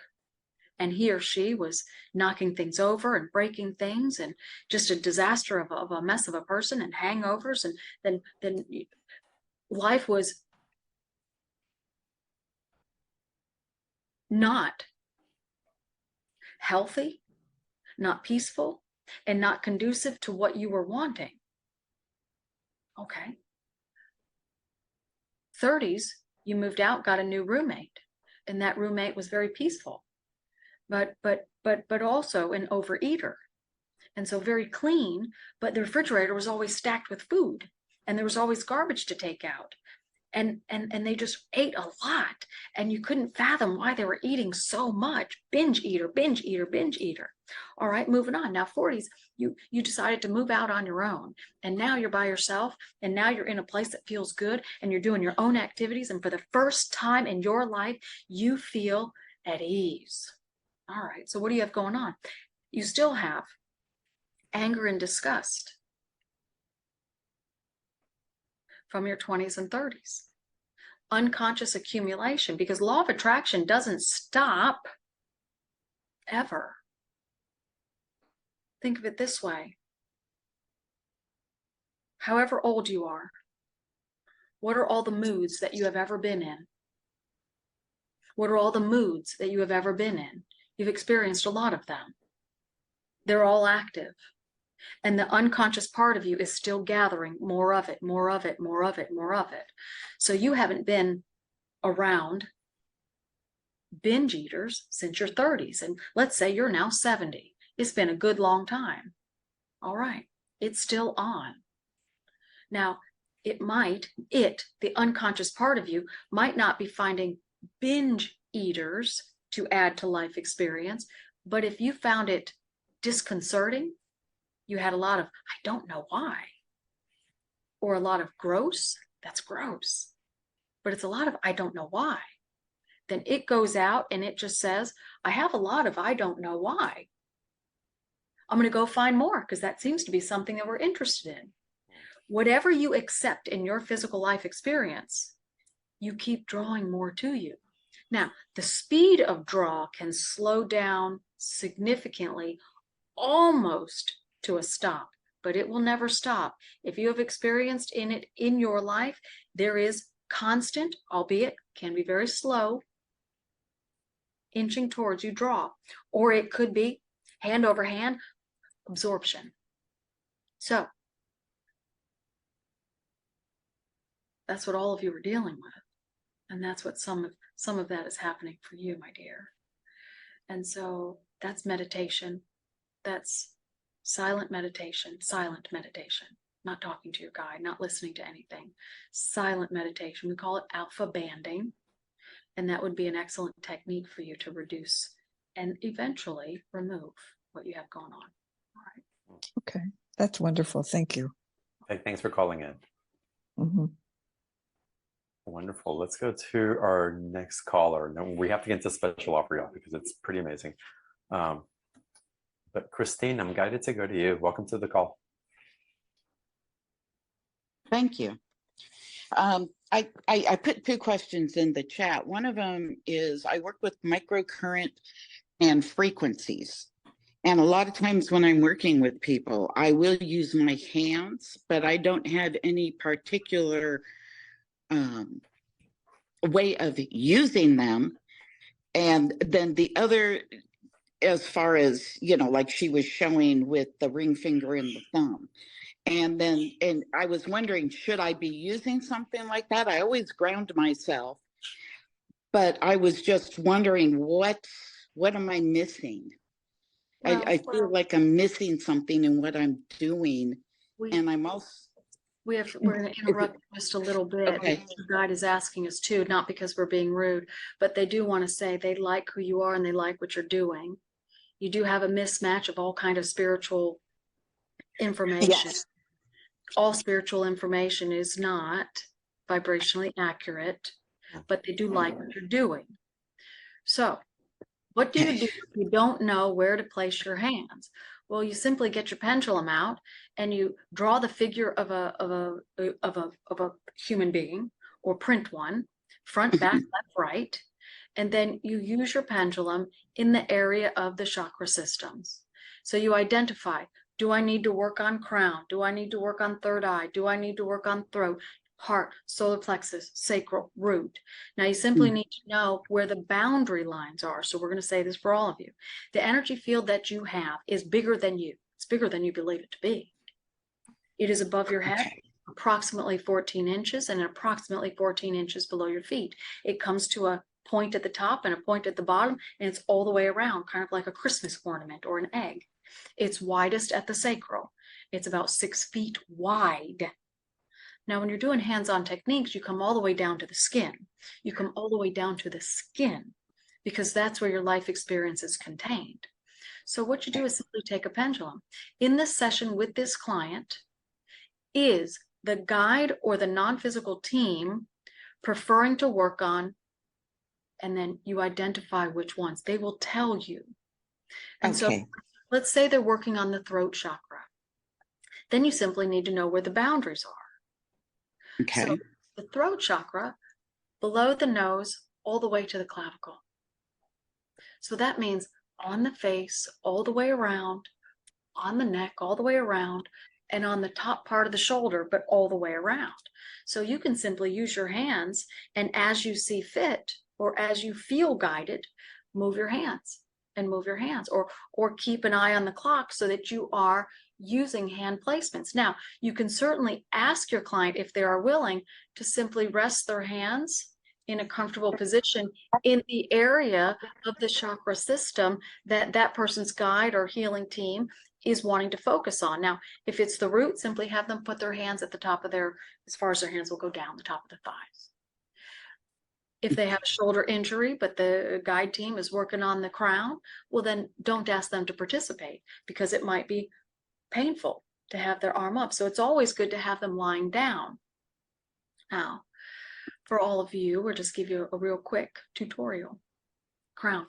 And he or she was knocking things over and breaking things, and just a disaster of a mess of a person, and hangovers. And then life was not healthy, not peaceful, and not conducive to what you were wanting. Okay. 30s, you moved out, got a new roommate, and that roommate was very peaceful, but also an overeater. And so very clean, but the refrigerator was always stacked with food, and there was always garbage to take out. And they just ate a lot, and you couldn't fathom why they were eating so much. Binge eater, binge eater, binge eater. All right, moving on. Now 40s, you decided to move out on your own, and now you're by yourself, and now you're in a place that feels good, and you're doing your own activities, and for the first time in your life, you feel at ease. All right, so what do you have going on? You still have anger and disgust from your 20s and 30s. Unconscious accumulation, because law of attraction doesn't stop ever. Think of it this way. However old you are, what are all the moods that you have ever been in? What are all the moods that you have ever been in? You've experienced a lot of them. They're all active. And the unconscious part of you is still gathering more of it, more of it, more of it, more of it. So you haven't been around binge eaters since your 30s. And let's say you're now 70. It's been a good long time. All right. It's still on. Now, the unconscious part of you might not be finding binge eaters to add to life experience, but if you found it disconcerting, you had a lot of, I don't know why, or a lot of gross, that's gross, but it's a lot of, I don't know why, then it goes out and it just says, I have a lot of, I don't know why. I'm going to go find more, because that seems to be something that we're interested in. Whatever you accept in your physical life experience, you keep drawing more to you. Now, the speed of draw can slow down significantly, almost to a stop, but it will never stop. If you have experienced in it in your life, there is constant, albeit can be very slow, inching towards you draw, or it could be hand over hand absorption. So that's what all of you are dealing with, and that's what some of that is happening for you, my dear. And so that's meditation. That's silent meditation, not talking to your guide, not listening to anything. Silent meditation. We call it alpha banding. And that would be an excellent technique for you to reduce and eventually remove what you have going on. All right. Okay, that's wonderful. Thank you. Thanks for calling in. Mhm. Wonderful. Let's go to our next caller. Now, we have to get into special offer, y'all, because it's pretty amazing. But Christine, I'm guided to go to you. Welcome to the call. Thank you. I put two questions in the chat. One of them is I work with microcurrent and frequencies. And a lot of times when I'm working with people, I will use my hands, but I don't have any particular way of using them. And then the other, as far as, like she was showing with the ring finger and the thumb. And I was wondering, should I be using something like that? I always ground myself, but I was just wondering, what am I missing? Well, I feel like I'm missing something in what I'm doing. And I'm also... we're going to interrupt just a little bit. Okay. The guide is asking us too, not because we're being rude, but they do want to say they like who you are and they like what you're doing. You do have a mismatch of all kind of spiritual information. Yes. All spiritual information is not vibrationally accurate, but they do like what you're doing. So what do you do if you don't know where to place your hands? Well, you simply get your pendulum out and you draw the figure of a human being, or print one, front, back, left, right, and then you use your pendulum in the area of the chakra systems. So you identify, do I need to work on crown? Do I need to work on third eye? Do I need to work on throat, heart, solar plexus, sacral, root? Now you simply need to know where the boundary lines are. So we're going to say this for all of you. The energy field that you have is bigger than you. It's bigger than you believe it to be. It is above your head, approximately 14 inches, and approximately 14 inches below your feet. It comes to a point at the top and a point at the bottom, and it's all the way around, kind of like a Christmas ornament or an egg. It's widest at the sacral. It's about 6 feet wide. Now, when you're doing hands-on techniques, you come all the way down to the skin. You come all the way down to the skin because that's where your life experience is contained. So what you do is simply take a pendulum. In this session with this client, is the guide or the non-physical team preferring to work on, and then you identify which ones. They will tell you. And so let's say they're working on the throat chakra. Then you simply need to know where the boundaries are. Okay. So the throat chakra, below the nose, all the way to the clavicle. So that means on the face, all the way around, on the neck, all the way around, and on the top part of the shoulder, but all the way around. So you can simply use your hands, and as you see fit, or as you feel guided, move your hands and move your hands, or keep an eye on the clock so that you are using hand placements. Now, you can certainly ask your client, if they are willing, to simply rest their hands in a comfortable position in the area of the chakra system that that person's guide or healing team is wanting to focus on. Now, if it's the root, simply have them put their hands at the top of as far as their hands will go down the top of the thighs. If they have a shoulder injury, but the guide team is working on the crown, well, then don't ask them to participate because it might be painful to have their arm up. So it's always good to have them lying down. Now, for all of you, we'll just give you a real quick tutorial. Crown,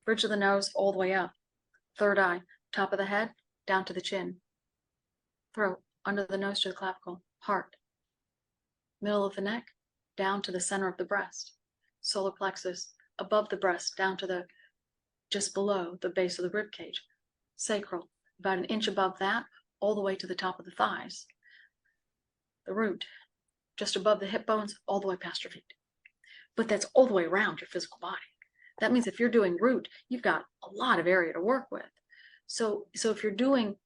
bridge of the nose all the way up, third eye, top of the head, down to the chin, throat, under the nose to the clavicle, heart, middle of the neck, down to the center of the breast, solar plexus, above the breast, down to just below the base of the rib cage, sacral, about an inch above that, all the way to the top of the thighs, the root, just above the hip bones, all the way past your feet. But that's all the way around your physical body. That means if you're doing root, you've got a lot of area to work with. So if you're doing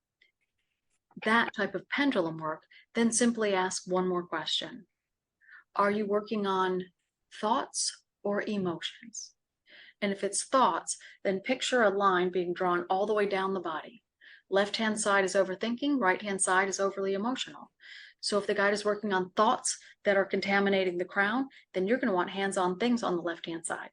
that type of pendulum work, then simply ask one more question. Are you working on thoughts or emotions? And if it's thoughts, then picture a line being drawn all the way down the body. Left-hand side is overthinking, right-hand side is overly emotional. So if the guide is working on thoughts that are contaminating the crown, then you're going to want hands-on things on the left-hand side.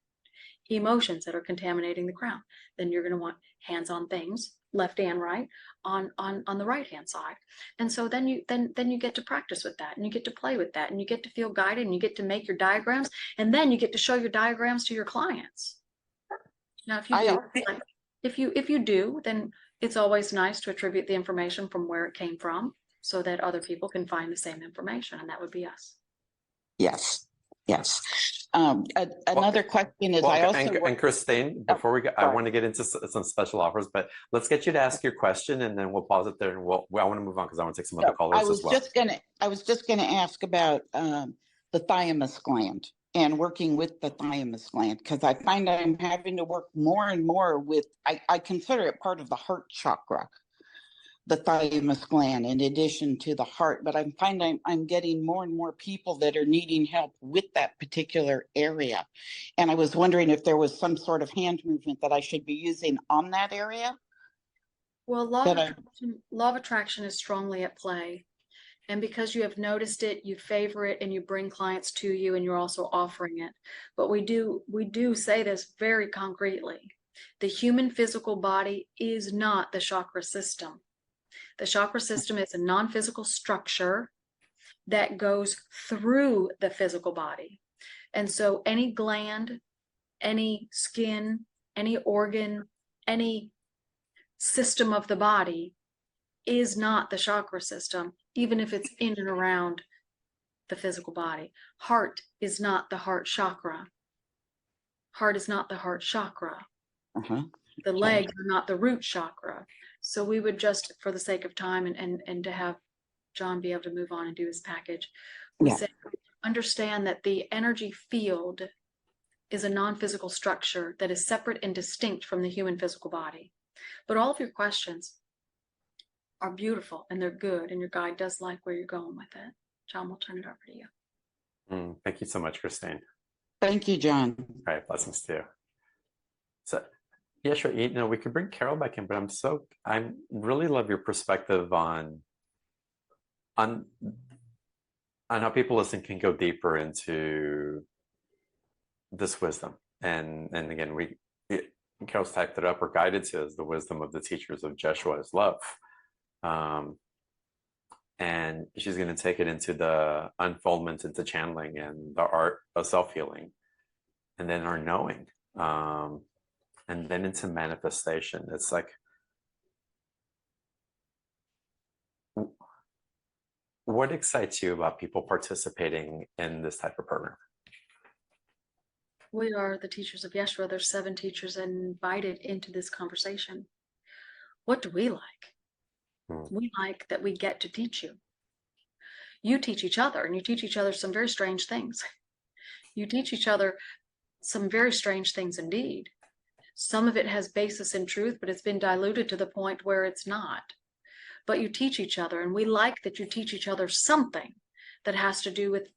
emotions that are contaminating the crown. Then you're going to want hands-on things, left and right, on the right hand side. And so then you get to practice with that, and you get to play with that, and you get to feel guided, and you get to make your diagrams, and then you get to show your diagrams to your clients. Now, if you do, if you do, then it's always nice to attribute the information from where it came from, so that other people can find the same information, and that would be us. Yes. Yes. Another question is, I also and Christine, before we go, I want to get into some special offers, but let's get you to ask your question, and then we'll pause it there, and I want to move on because I want to take some other callers as well. I was just gonna ask about the thymus gland and working with the thymus gland, because I find I'm having to work more and more with, I consider it part of the heart chakra, the thymus gland, in addition to the heart, but I'm finding I'm getting more and more people that are needing help with that particular area. And I was wondering if there was some sort of hand movement that I should be using on that area. Well, law of attraction is strongly at play. And because you have noticed it, you favor it, and you bring clients to you, and you're also offering it. But we do say this very concretely. The human physical body is not the chakra system. The chakra system is a non-physical structure that goes through the physical body. And so any gland, any skin, any organ, any system of the body is not the chakra system, even if it's in and around the physical body. Heart is not the heart chakra. Heart is not the heart chakra. The legs are not the root chakra. So we would just, for the sake of time and to have John be able to move on and do his package, we say, understand that the energy field is a non-physical structure that is separate and distinct from the human physical body. But all of your questions are beautiful, and they're good, and your guide does like where you're going with it. John, we'll turn it over to you. Thank you so much, Christine. Thank you, John. All right, blessings to you. So, yeah, sure. You know, we could bring Carol back in, but I really love your perspective on how people listening can go deeper into this wisdom. And again, Carol's typed it up, or guided to as the wisdom of the teachers of Jeshua is love. And she's going to take it into the unfoldment, into channeling, and the art of self-healing, and then our knowing, and then into manifestation. It's like, what excites you about people participating in this type of program? We are the Teachers of Jeshua. There's 7 teachers invited into this conversation. What do we like? We like that we get to teach you. You teach each other, and you teach each other some very strange things. You teach each other some very strange things indeed. Some of it has basis in truth, but it's been diluted to the point where it's not. But you teach each other, and we like that you teach each other something that has to do with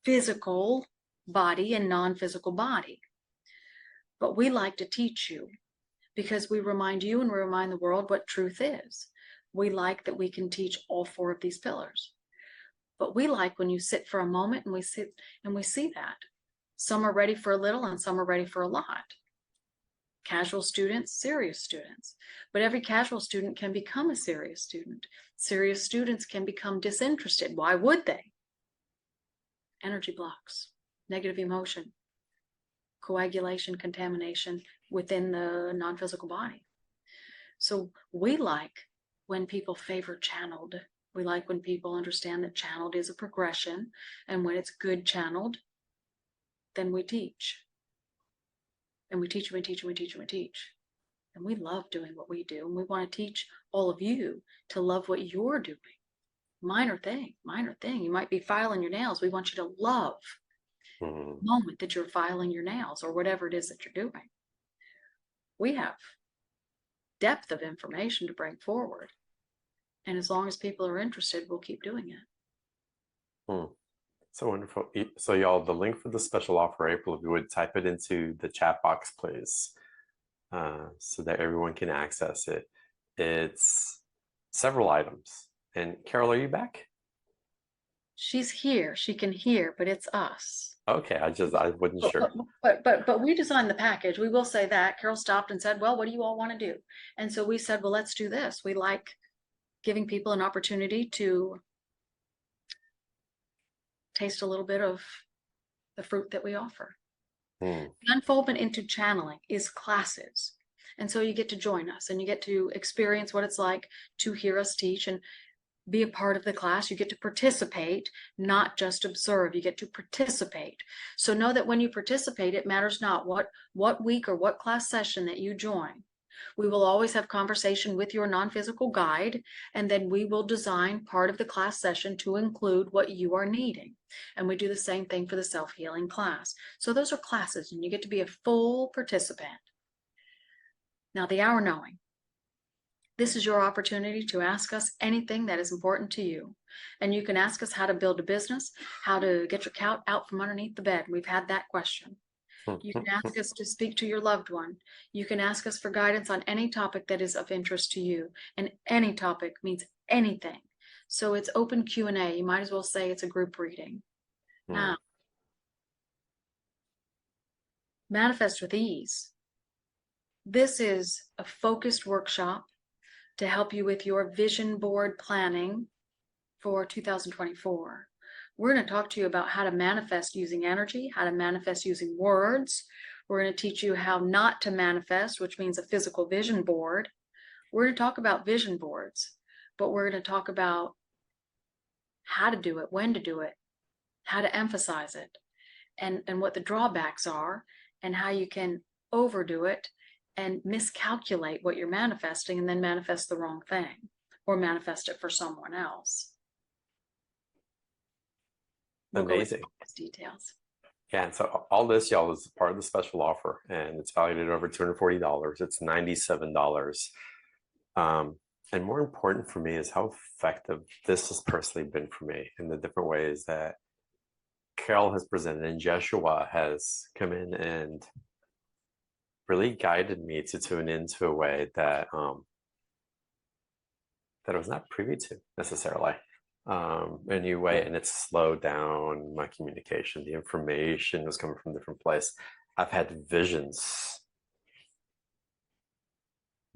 physical body and non-physical body. But we like to teach you because we remind you and we remind the world what truth is. We like that we can teach all 4 of these pillars. But we like when you sit for a moment and we sit and we see that. Some are ready for a little and some are ready for a lot. Casual students, serious students. But every casual student can become a serious student. Serious students can become disinterested. Why would they? Energy blocks, negative emotion, coagulation, contamination within the non-physical body. So we like when people favor channeled. We like when people understand that channeled is a progression, and when it's good channeled, then we teach. And we teach and we teach and we teach and we teach. And we love doing what we do, and we want to teach all of you to love what you're doing. Minor thing. You might be filing your nails. We want you to love the moment that you're filing your nails or whatever it is that you're doing. We have depth of information to bring forward. And as long as people are interested, we'll keep doing it. So wonderful. So y'all, the link for the special offer, April, if you would type it into the chat box, please, so that everyone can access it. It's several items. And Carol, are you back? She's here. She can hear, but it's us. Okay, I wasn't But, sure. but we designed the package. We will say that. Carol stopped and said, well, what do you all want to do? And so we said, well, let's do this. We like giving people an opportunity to taste a little bit of the fruit that we offer. Hmm. The unfoldment into channeling is classes. And so you get to join us and you get to experience what it's like to hear us teach and be a part of the class. You get to participate, not just observe. You get to participate. So know that when you participate, it matters not what week or what class session that you join. We will always have conversation with your non-physical guide, and then we will design part of the class session to include what you are needing. And we do the same thing for the self-healing class. So those are classes, and you get to be a full participant. Now, the hour knowing. This is your opportunity to ask us anything that is important to you. And you can ask us how to build a business, how to get your cat out from underneath the bed. We've had that question. You can ask us to speak to your loved one. You can ask us for guidance on any topic that is of interest to you. And any topic means anything. So it's open Q&A. You might as well say it's a group reading. Now, manifest with ease. This is a focused workshop to help you with your vision board planning for 2024. We're going to talk to you about how to manifest using energy, how to manifest using words. We're going to teach you how not to manifest, which means a physical vision board. We're going to talk about vision boards, but we're going to talk about how to do it, when to do it, how to emphasize it, and what the drawbacks are, and how you can overdo it and miscalculate what you're manifesting and then manifest the wrong thing or manifest it for someone else. We'll Amazing. go into details. Yeah, and so all this, y'all, is part of the special offer, and it's valued at over $240. It's $97. And more important for me is how effective this has personally been for me in the different ways that Carol has presented and Jeshua has come in and really guided me to tune into a way that that I was not privy to necessarily. A new way, and it's slowed down my communication. The information was coming from a different place. I've had visions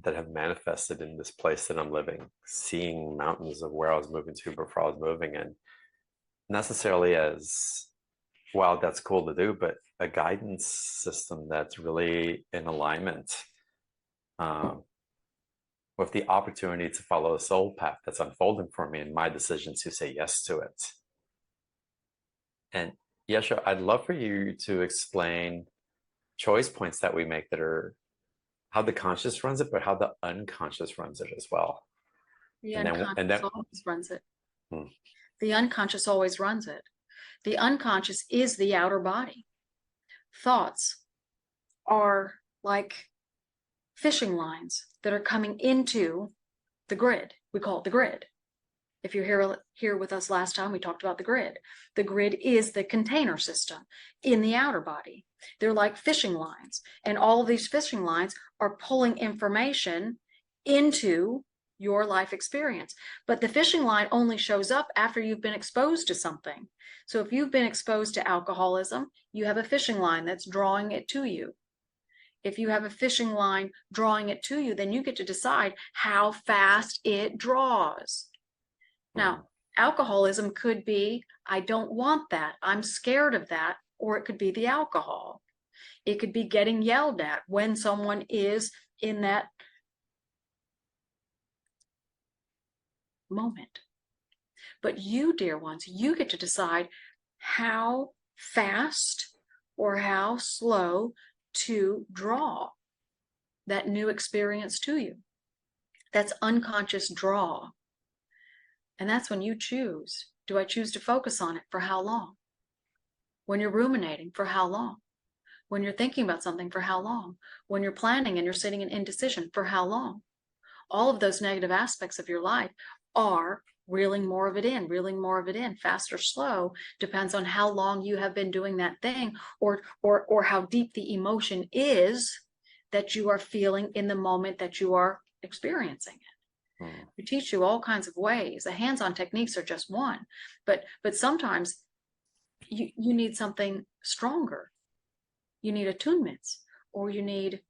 that have manifested in this place that I'm living, seeing mountains of where I was moving to before I was moving, and necessarily as, wow, that's cool to do, but a guidance system that's really in alignment with the opportunity to follow a soul path that's unfolding for me and my decision to say yes to it. And Yeshua, I'd love for you to explain choice points that we make that are how the conscious runs it, but how the unconscious runs it as well. The unconscious always runs it. Hmm. The unconscious always runs it. The unconscious is the outer body. Thoughts are like fishing lines that are coming into the grid. We call it the grid. If you're here with us last time, we talked about the grid. The grid is the container system in the outer body. They're like fishing lines, and all of these fishing lines are pulling information into your life experience. But the fishing line only shows up after you've been exposed to something. So if you've been exposed to alcoholism, you have a fishing line that's drawing it to you. If you have a fishing line drawing it to you, then you get to decide how fast it draws. Now, alcoholism could be, I don't want that, I'm scared of that, or it could be the alcohol. It could be getting yelled at when someone is in that moment. But you, dear ones, you get to decide how fast or how slow to draw that new experience to you. That's unconscious draw. And that's when you choose. Do I choose to focus on it for how long? When you're ruminating, for how long? When you're thinking about something, for how long? When you're planning and you're sitting in indecision, for how long? All of those negative aspects of your life are reeling more of it in, fast or slow, depends on how long you have been doing that thing, or how deep the emotion is that you are feeling in the moment that you are experiencing it. We teach you all kinds of ways. The hands-on techniques are just one, but sometimes you need something stronger. You need attunements, or you need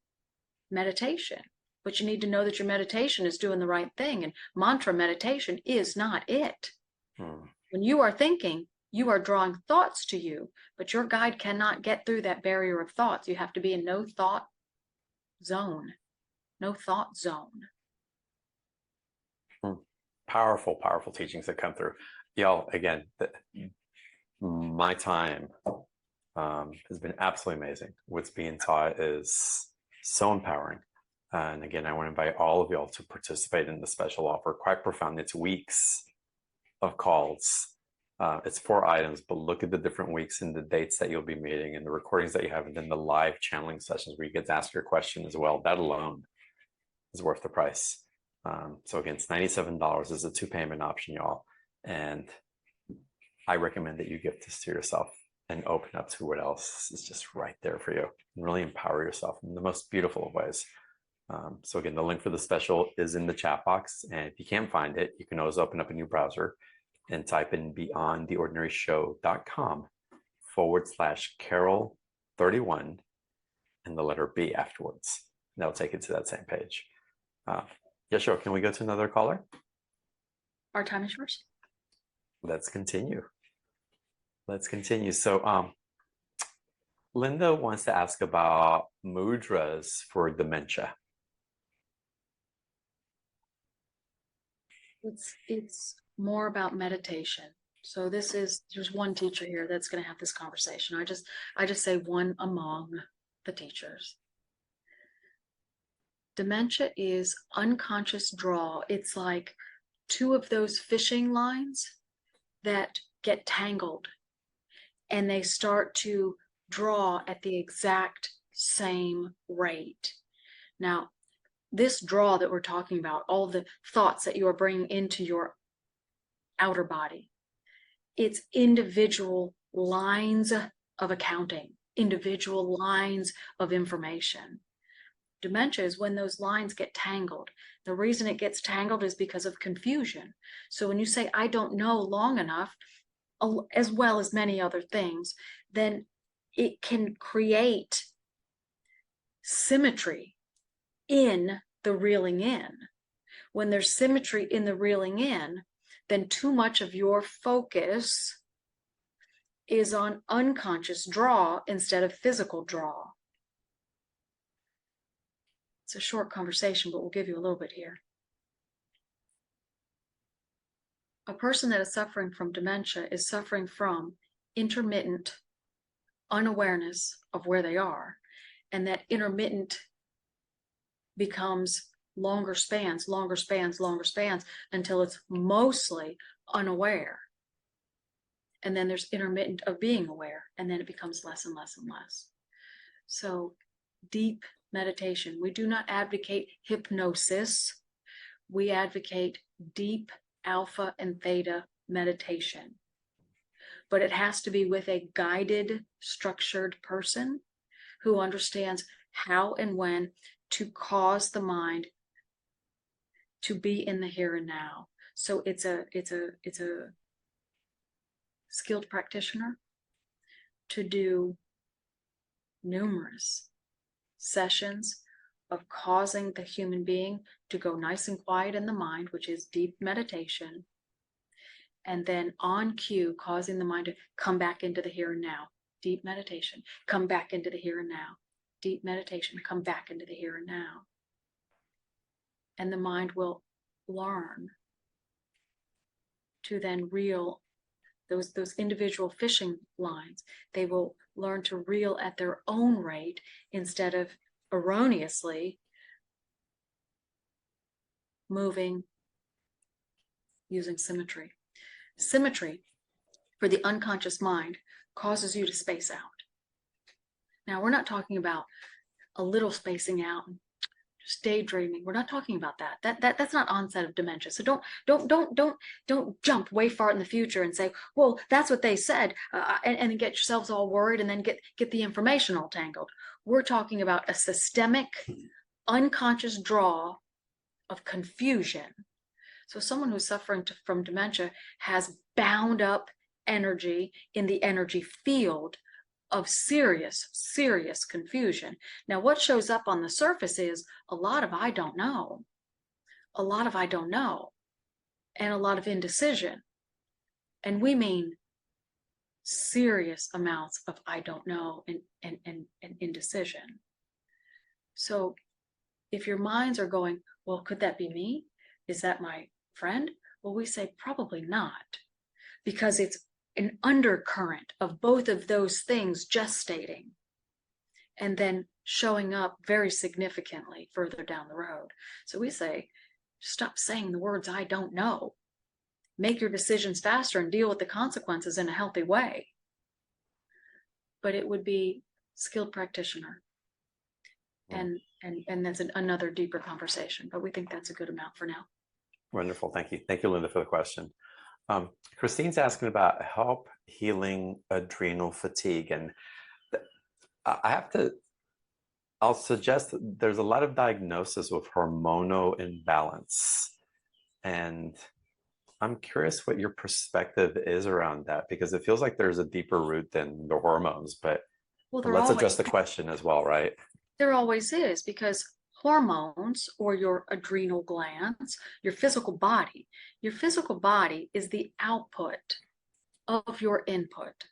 meditation. But you need to know that your meditation is doing the right thing. And mantra meditation is not it. When you are thinking, you are drawing thoughts to you, but your guide cannot get through that barrier of thoughts. You have to be in no thought zone. No thought zone. Powerful, powerful teachings that come through. Y'all, again, my time has been absolutely amazing. What's being taught is so empowering. And again, I want to invite all of y'all to participate in the special offer. Quite profound. It's weeks of calls. It's 4 items, but look at the different weeks and the dates that you'll be meeting and the recordings that you have, and then the live channeling sessions where you get to ask your question as well. That alone is worth the price. So again, it's $97 as a 2-payment option, y'all. And I recommend that you gift this to yourself and open up to what else is just right there for you, and really empower yourself in the most beautiful of ways. So again, the link for the special is in the chat box. And if you can't find it, you can always open up a new browser and type in beyondtheordinaryshow.com/Carol31 and the letter B afterwards. That'll take you to that same page. Yeah, sure. Can we go to another caller? Our time is yours. Let's continue. So Linda wants to ask about mudras for dementia. It's more about meditation. So there's one teacher here that's going to have this conversation. I just say one among the teachers. Dementia is unconscious draw. It's like 2 of those fishing lines that get tangled, and they start to draw at the exact same rate. Now, this draw that we're talking about, all the thoughts that you are bringing into your outer body, it's individual lines of accounting, individual lines of information. Dementia is when those lines get tangled. The reason it gets tangled is because of confusion. So when you say, I don't know long enough, as well as many other things, then it can create symmetry in the reeling in. When there's symmetry in the reeling in, then too much of your focus is on unconscious draw instead of physical draw. It's a short conversation, but we'll give you a little bit here. A person that is suffering from dementia is suffering from intermittent unawareness of where they are, and that intermittent becomes longer spans until it's mostly unaware. And then there's intermittent of being aware, and then it becomes less and less and less. So deep meditation. We do not advocate hypnosis. We advocate deep alpha and theta meditation. But it has to be with a guided, structured person who understands how and when to cause the mind to be in the here and now. So it's a skilled practitioner to do numerous sessions of causing the human being to go nice and quiet in the mind, which is deep meditation, and then on cue causing the mind to come back into the here and now. Deep meditation, come back into the here and now. Deep meditation, come back into the here and now. And the mind will learn to then reel those individual fishing lines. They will learn to reel at their own rate instead of erroneously moving using symmetry. Symmetry for the unconscious mind causes you to space out. Now, we're not talking about a little spacing out, just daydreaming. We're not talking about that. That's not onset of dementia. So don't jump way far in the future and say, well, that's what they said, and then get yourselves all worried and then get the information all tangled. We're talking about a systemic, unconscious draw of confusion. So someone who's suffering from dementia has bound up energy in the energy field of serious, serious confusion. Now, what shows up on the surface is a lot of I don't know, a lot of I don't know, and a lot of indecision. And we mean serious amounts of I don't know and indecision. So if your minds are going, well, could that be me? Is that my friend? Well, we say probably not, because it's an undercurrent of both of those things gestating and then showing up very significantly further down the road. So we say, stop saying the words, I don't know. Make your decisions faster and deal with the consequences in a healthy way. But it would be skilled practitioner. And that's another deeper conversation, but we think that's a good amount for now. Wonderful. Thank you. Thank you, Linda, for the question. Christine's asking about help healing adrenal fatigue. And I'll suggest that there's a lot of diagnosis with hormonal imbalance. And I'm curious what your perspective is around that, because it feels like there's a deeper root than the hormones, but let's address the question as well, right? There always is, because hormones, or your adrenal glands, your physical body is the output of your input.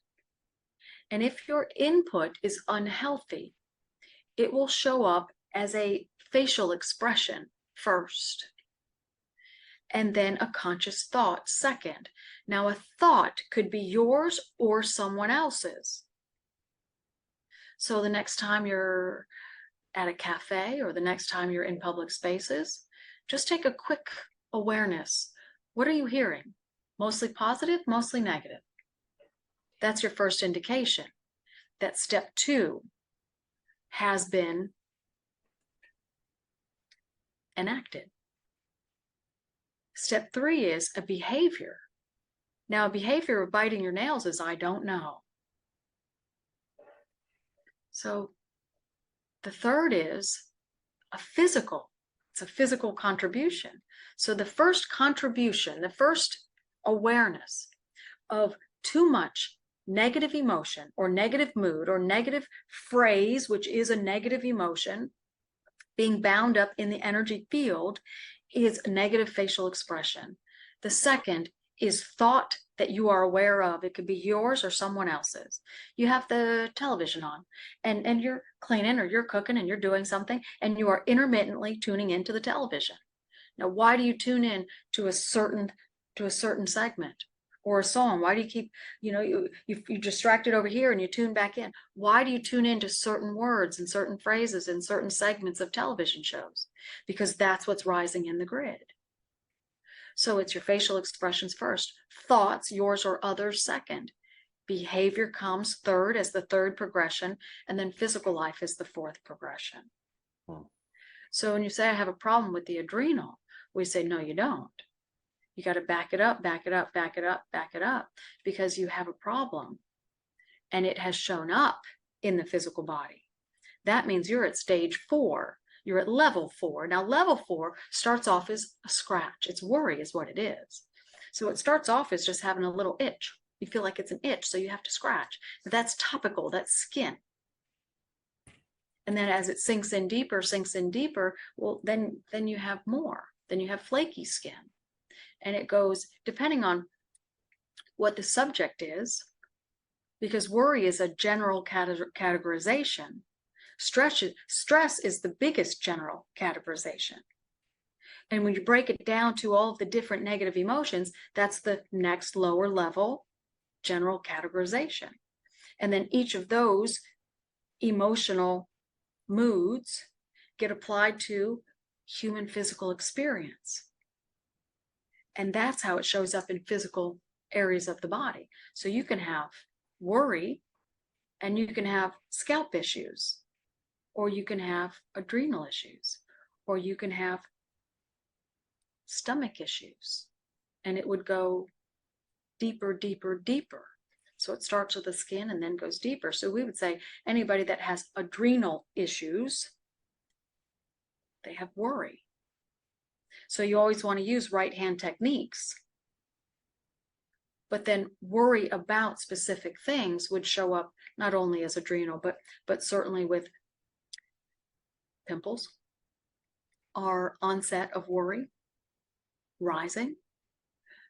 And if your input is unhealthy, it will show up as a facial expression first, and then a conscious thought second. Now, a thought could be yours or someone else's. So the next time you're at a cafe or the next time you're in public spaces, just take a quick awareness. What are you hearing? Mostly positive, mostly negative? That's your first indication that step 2 has been enacted. Step 3 is a behavior. Now, a behavior of biting your nails is I don't know. So the third is a physical. It's a physical contribution. So the first contribution, the first awareness of too much negative emotion or negative mood or negative phrase, which is a negative emotion, being bound up in the energy field, is a negative facial expression. The second is thought that you are aware of. It could be yours or someone else's. You have the television on and you're cleaning or you're cooking and you're doing something and you are intermittently tuning into the television. Now, why do you tune in to a certain segment or a song? Why do you keep, you distracted over here and you tune back in? Why do you tune into certain words and certain phrases and certain segments of television shows? Because that's what's rising in the grid. So it's your facial expressions first, thoughts, yours or others, second. Behavior comes third as the third progression, and then physical life is the fourth progression. So when you say I have a problem with the adrenal, we say, no, you don't. You got to back it up, back it up, back it up, back it up, because you have a problem and it has shown up in the physical body. That means you're at stage 4. You're at level 4. Now, level 4 starts off as a scratch. It's worry is what it is. So it starts off as just having a little itch. You feel like it's an itch, so you have to scratch. But that's topical, that's skin. And then as it sinks in deeper, well, then you have more. Then you have flaky skin. And it goes, depending on what the subject is, because worry is a general categorization. Stress is the biggest general categorization. And when you break it down to all of the different negative emotions, that's the next lower level general categorization. And then each of those emotional moods get applied to human physical experience. And that's how it shows up in physical areas of the body. So you can have worry and you can have scalp issues, or you can have adrenal issues, or you can have stomach issues, and it would go deeper, deeper, deeper. So it starts with the skin and then goes deeper. So we would say anybody that has adrenal issues, they have worry. So you always want to use right hand techniques. But then worry about specific things would show up not only as adrenal, but certainly with pimples, are onset of worry rising.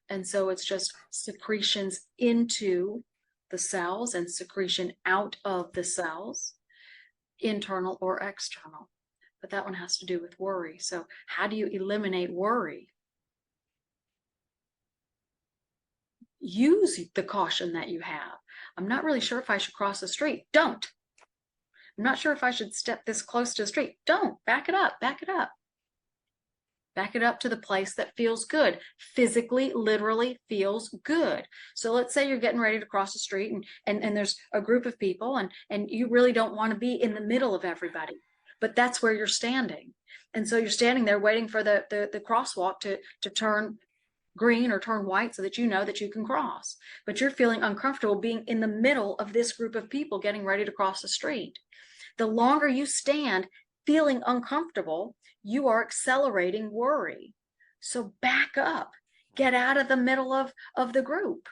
And so it's just secretions into the cells and secretion out of the cells, internal or external. But that one has to do with worry. So how do you eliminate worry? Use the caution that you have. I'm not really sure if I should cross the street. Don't. I'm not sure if I should step this close to the street. Don't. Back it up. Back it up. Back it up to the place that feels good. Physically, literally feels good. So let's say you're getting ready to cross the street and there's a group of people and you really don't want to be in the middle of everybody, but that's where you're standing. And so you're standing there waiting for the crosswalk to turn green or turn white so that you know that you can cross. But you're feeling uncomfortable being in the middle of this group of people getting ready to cross the street. The longer you stand feeling uncomfortable, you are accelerating worry. So back up, get out of the middle of the group.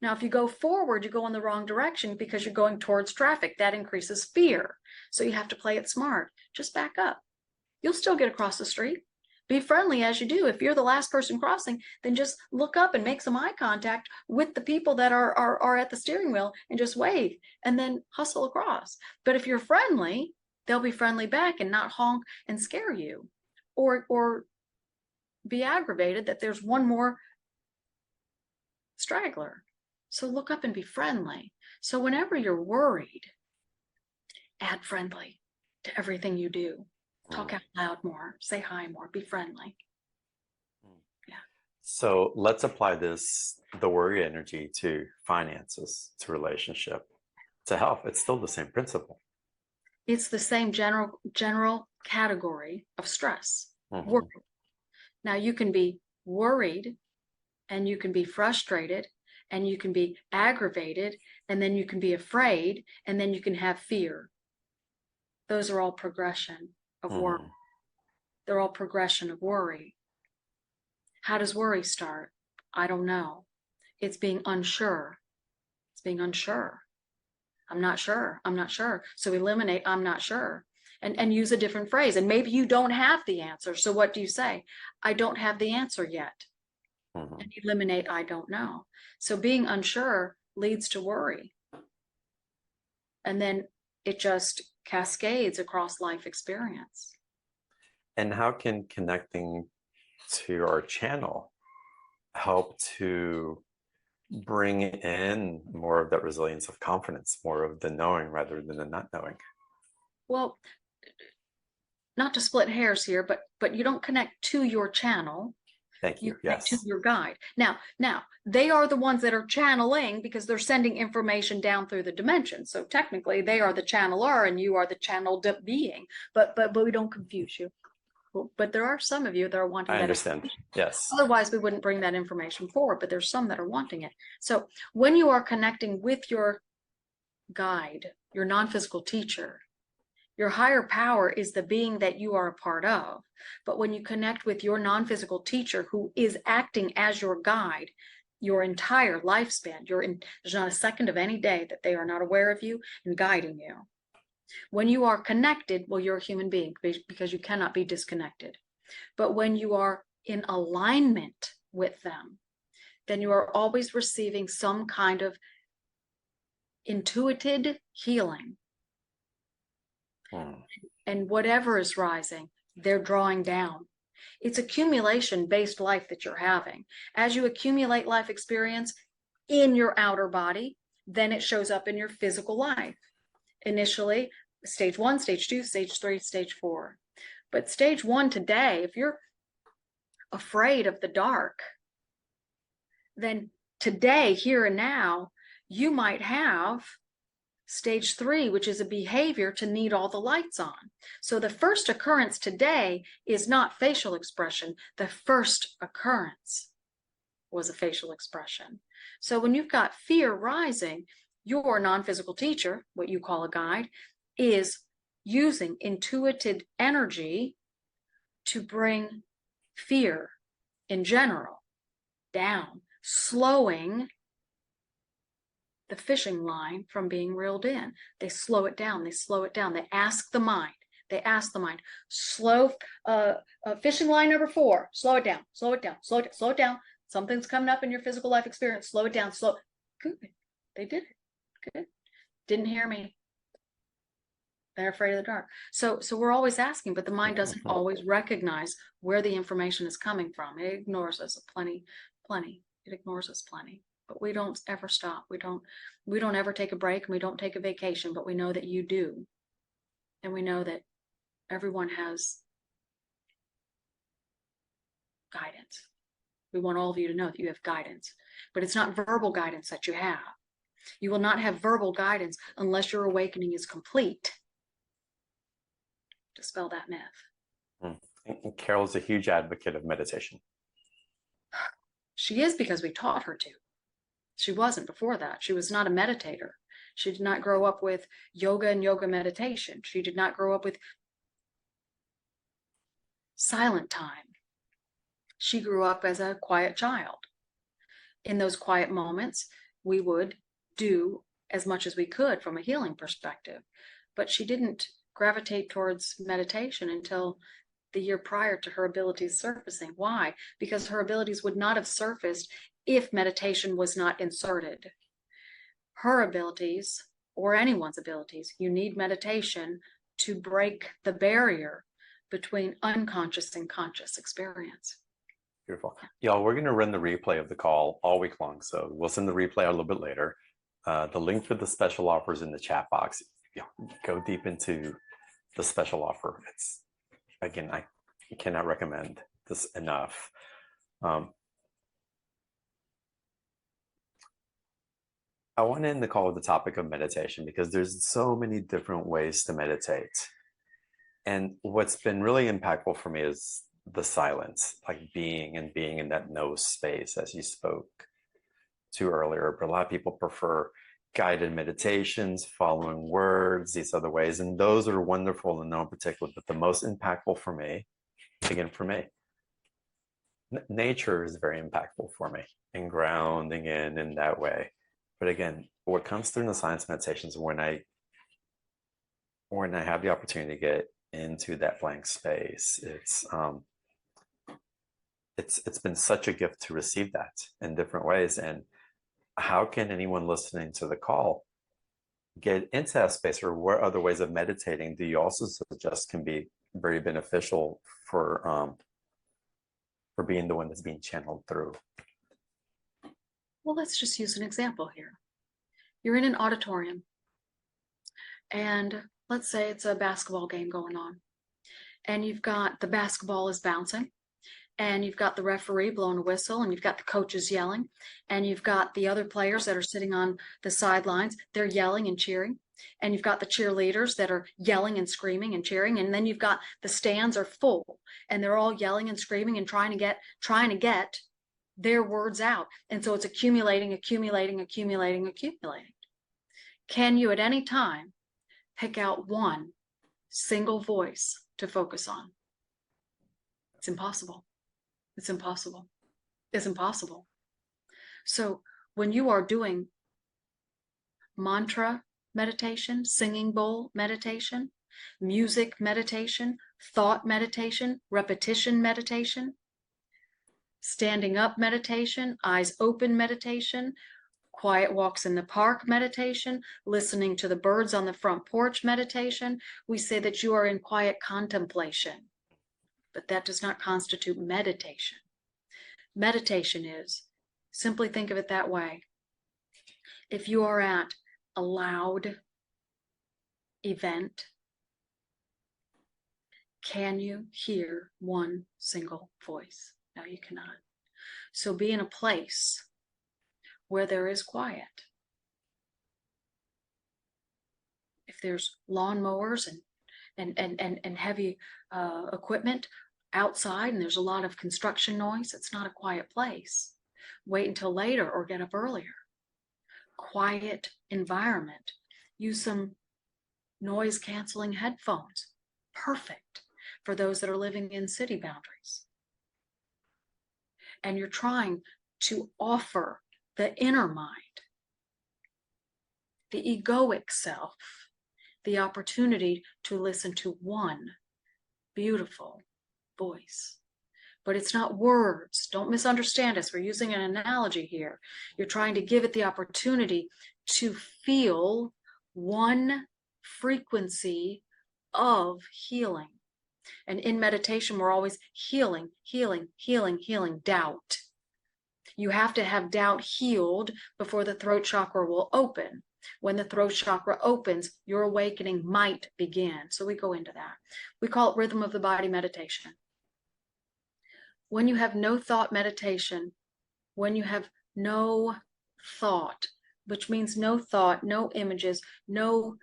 Now, if you go forward, you go in the wrong direction because you're going towards traffic. That increases fear. So you have to play it smart. Just back up. You'll still get across the street. Be friendly as you do. If you're the last person crossing, then just look up and make some eye contact with the people that are at the steering wheel and just wave and then hustle across. But if you're friendly, they'll be friendly back and not honk and scare you or be aggravated that there's one more straggler. So look up and be friendly. So whenever you're worried, add friendly to everything you do. Talk out loud more, say hi more, be friendly. Yeah. So let's apply the worry energy to finances, to relationship, to health. It's still the same principle. It's the same general category of stress. Mm-hmm. Worry. Now you can be worried and you can be frustrated and you can be aggravated and then you can be afraid and then you can have fear. Those are all progression of worry. They're all progression of worry. How does worry start? I don't know. It's being unsure. It's being unsure. I'm not sure. I'm not sure. So eliminate I'm not sure and use a different phrase. And maybe you don't have the answer. So what do you say? I don't have the answer yet. And eliminate I don't know. So being unsure leads to worry. And then it just cascades across life experience. And how can connecting to our channel help to bring in more of that resilience of confidence, more of the knowing rather than the not knowing? Well, not to split hairs here, but you don't connect to your channel. Thank you. Connect Yes. to your guide. Now, they are the ones that are channeling because they're sending information down through the dimension. So technically they are the channeler and you are the channeled being, but we don't confuse you. But there are some of you that are wanting I that. understand. Yes. Otherwise, we wouldn't bring that information forward, but there's some that are wanting it. So when you are connecting with your guide, your non-physical teacher, your higher power is the being that you are a part of. But when you connect with your non-physical teacher who is acting as your guide, your entire lifespan, there's not a second of any day that they are not aware of you and guiding you. When you are connected, well, you're a human being because you cannot be disconnected. But when you are in alignment with them, then you are always receiving some kind of intuited healing. And whatever is rising, they're drawing down. It's accumulation-based life that you're having. As you accumulate life experience in your outer body, then it shows up in your physical life. Initially, stage 1, stage 2, stage 3, stage 4. But stage 1 today, if you're afraid of the dark, then today, here and now, you might have stage 3, which is a behavior to need all the lights on. So the first occurrence today is not facial expression. The first occurrence was a facial expression. So when you've got fear rising, your non-physical teacher, what you call a guide, is using intuitive energy to bring fear in general down, slowing the fishing line from being reeled in. They slow it down. They slow it down. They ask the mind. They ask the mind, slow, fishing line number 4, slow it down, slow it down, slow it down, slow it down. Something's coming up in your physical life experience. Slow it down, slow. Good. They did it. Good. Didn't hear me. They're afraid of the dark. So we're always asking, but the mind doesn't always recognize where the information is coming from. It ignores us plenty. It ignores us plenty. But we don't ever stop. We don't ever take a break, and we don't take a vacation, but we know that you do. And we know that everyone has guidance. We want all of you to know that you have guidance, but it's not verbal guidance that you have. You will not have verbal guidance unless your awakening is complete. Dispel that myth. And Carol's a huge advocate of meditation. She is, because we taught her to. She wasn't before that. She was not a meditator. She did not grow up with yoga and yoga meditation. She did not grow up with silent time. She grew up as a quiet child. In those quiet moments, we would do as much as we could from a healing perspective. But she didn't gravitate towards meditation until the year prior to her abilities surfacing. Why? Because her abilities would not have surfaced if meditation was not inserted. Her abilities, or anyone's abilities, you need meditation to break the barrier between unconscious and conscious experience. Beautiful. Y'all, we're going to run the replay of the call all week long. So we'll send the replay a little bit later. The link for the special offer is in the chat box. Go deep into the special offer. It's, again, I cannot recommend this enough. I want to end the call with the topic of meditation, because there's so many different ways to meditate. And what's been really impactful for me is the silence, like being in that no space, as you spoke to earlier. But a lot of people prefer guided meditations, following words, these other ways. And those are wonderful in no particular, but the most impactful for me, again, for me, nature is very impactful for me, and grounding in that way. But again, what comes through in the silence meditations, when I have the opportunity to get into that blank space, it's been such a gift to receive that in different ways. And how can anyone listening to the call get into that space, or what other ways of meditating do you also suggest can be very beneficial for being the one that's being channeled through? Well, let's just use an example here. You're in an auditorium, and let's say it's a basketball game going on, and you've got the basketball is bouncing, and you've got the referee blowing a whistle, and you've got the coaches yelling, and you've got the other players that are sitting on the sidelines, they're yelling and cheering, and you've got the cheerleaders that are yelling and screaming and cheering, and then you've got the stands are full, and they're all yelling and screaming and trying to get their words out. And so it's accumulating. Can you at any time pick out one single voice to focus on? It's impossible. It's impossible. It's impossible. So when you are doing mantra meditation, singing bowl meditation, music meditation, thought meditation, repetition meditation, standing up meditation, eyes open meditation, quiet walks in the park meditation, listening to the birds on the front porch meditation, we say that you are in quiet contemplation. But that does not constitute meditation. Meditation is, simply think of it that way. If you are at a loud event, can you hear one single voice? No, you cannot. So be in a place where there is quiet. If there's lawnmowers and heavy equipment outside, and there's a lot of construction noise, it's not a quiet place. Wait until later or get up earlier. Quiet environment. Use some noise canceling headphones. Perfect for those that are living in city boundaries. And you're trying to offer the inner mind the egoic self the opportunity to listen to one beautiful voice. But it's not words. Don't misunderstand us. We're using an analogy here. You're trying to give it the opportunity to feel one frequency of healing. And in meditation, we're always healing, healing, healing, healing doubt. You have to have doubt healed before the throat chakra will open. When the throat chakra opens, your awakening might begin. So we go into that. We call it rhythm of the body meditation. When you have no thought meditation, when you have no thought, which means no thought, no images, no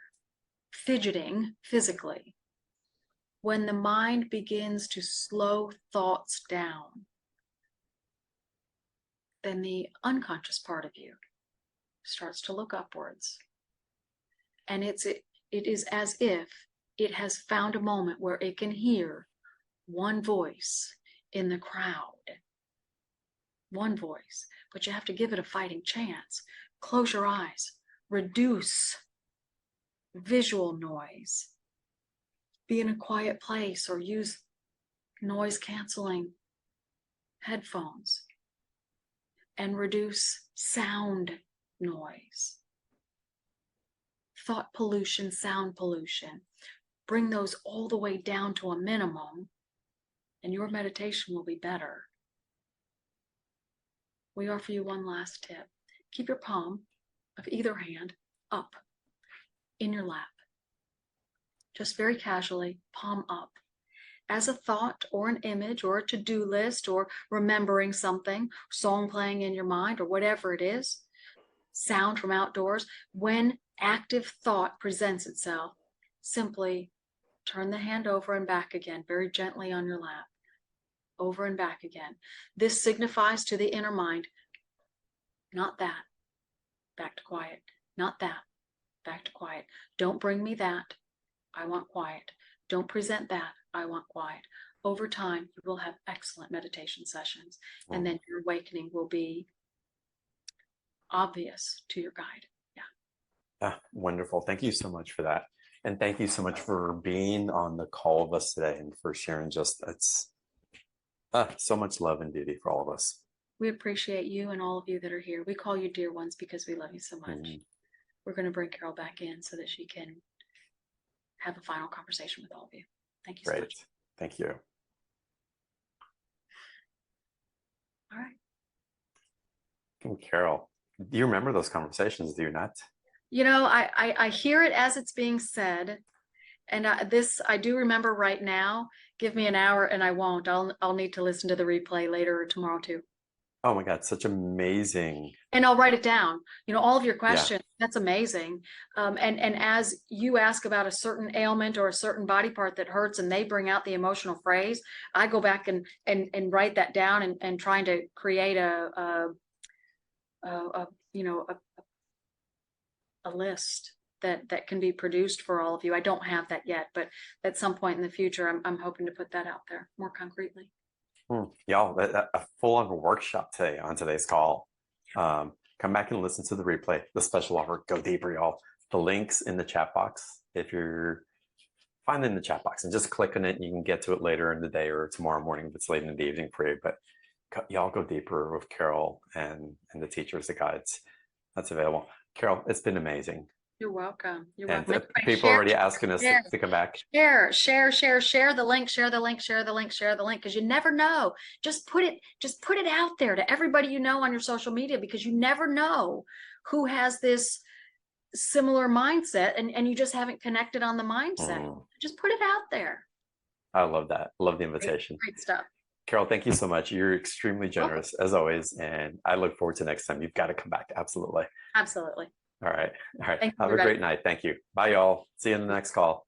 fidgeting physically, when the mind begins to slow thoughts down, then the unconscious part of you starts to look upwards. And it is as if it has found a moment where it can hear one voice in the crowd. One voice, but you have to give it a fighting chance. Close your eyes, reduce visual noise, be in a quiet place, or use noise canceling headphones, and reduce sound noise, thought pollution, sound pollution. Bring those all the way down to a minimum, and your meditation will be better. We offer you one last tip. Keep your palm of either hand up in your lap. Just very casually, palm up. As a thought or an image or a to-do list or remembering something, song playing in your mind or whatever it is, sound from outdoors, when active thought presents itself, simply turn the hand over and back again, very gently on your lap. Over and back again. This signifies to the inner mind, not that, back to quiet, not that, back to quiet. Don't bring me that, I want quiet. Don't present that, I want quiet. Over time, you will have excellent meditation sessions, and then your awakening will be obvious to your guide. Yeah. Wonderful. Thank you so much for that. And thank you so much for being on the call with us today and for sharing it's so much love and beauty for all of us. We appreciate you and all of you that are here. We call you dear ones because we love you so much. We're going to bring Carol back in so that she can have a final conversation with all of you. Thank you so much. Thank you. All right. And Carol, do you remember those conversations? Do you not? You know, I hear it as it's being said. And this I do remember right now. Give me an hour and I won't. I'll need to listen to the replay later or tomorrow too. Oh my God, such amazing. And I'll write it down. You know, all of your questions. Yeah. That's amazing. And as you ask about a certain ailment or a certain body part that hurts, and they bring out the emotional phrase, I go back and write that down and trying to create a list that can be produced for all of you. I don't have that yet, but at some point in the future, I'm hoping to put that out there more concretely. Y'all, a full-on workshop today on today's call. Come back and listen to the replay, the special offer. Go deeper, y'all. The link's in the chat box. If you're find it in the chat box and just click on it, you can get to it later in the day or tomorrow morning if it's late in the evening for you. But y'all go deeper with Carol and the teachers, the guides that's available. Carol, it's been amazing. You're welcome. You're and welcome. People are already asking us to come back. Share the link, share the link, because you never know. Just put it out there to everybody you know on your social media, because you never know who has this similar mindset and you just haven't connected on the mindset. Just put it out there. I love that. Love the invitation. Great stuff. Carol, thank you so much. You're extremely generous as always. And I look forward to next time. You've got to come back. Absolutely. Absolutely. All right. Thank Have a great night. Thank you. Bye, y'all. See you in the next call.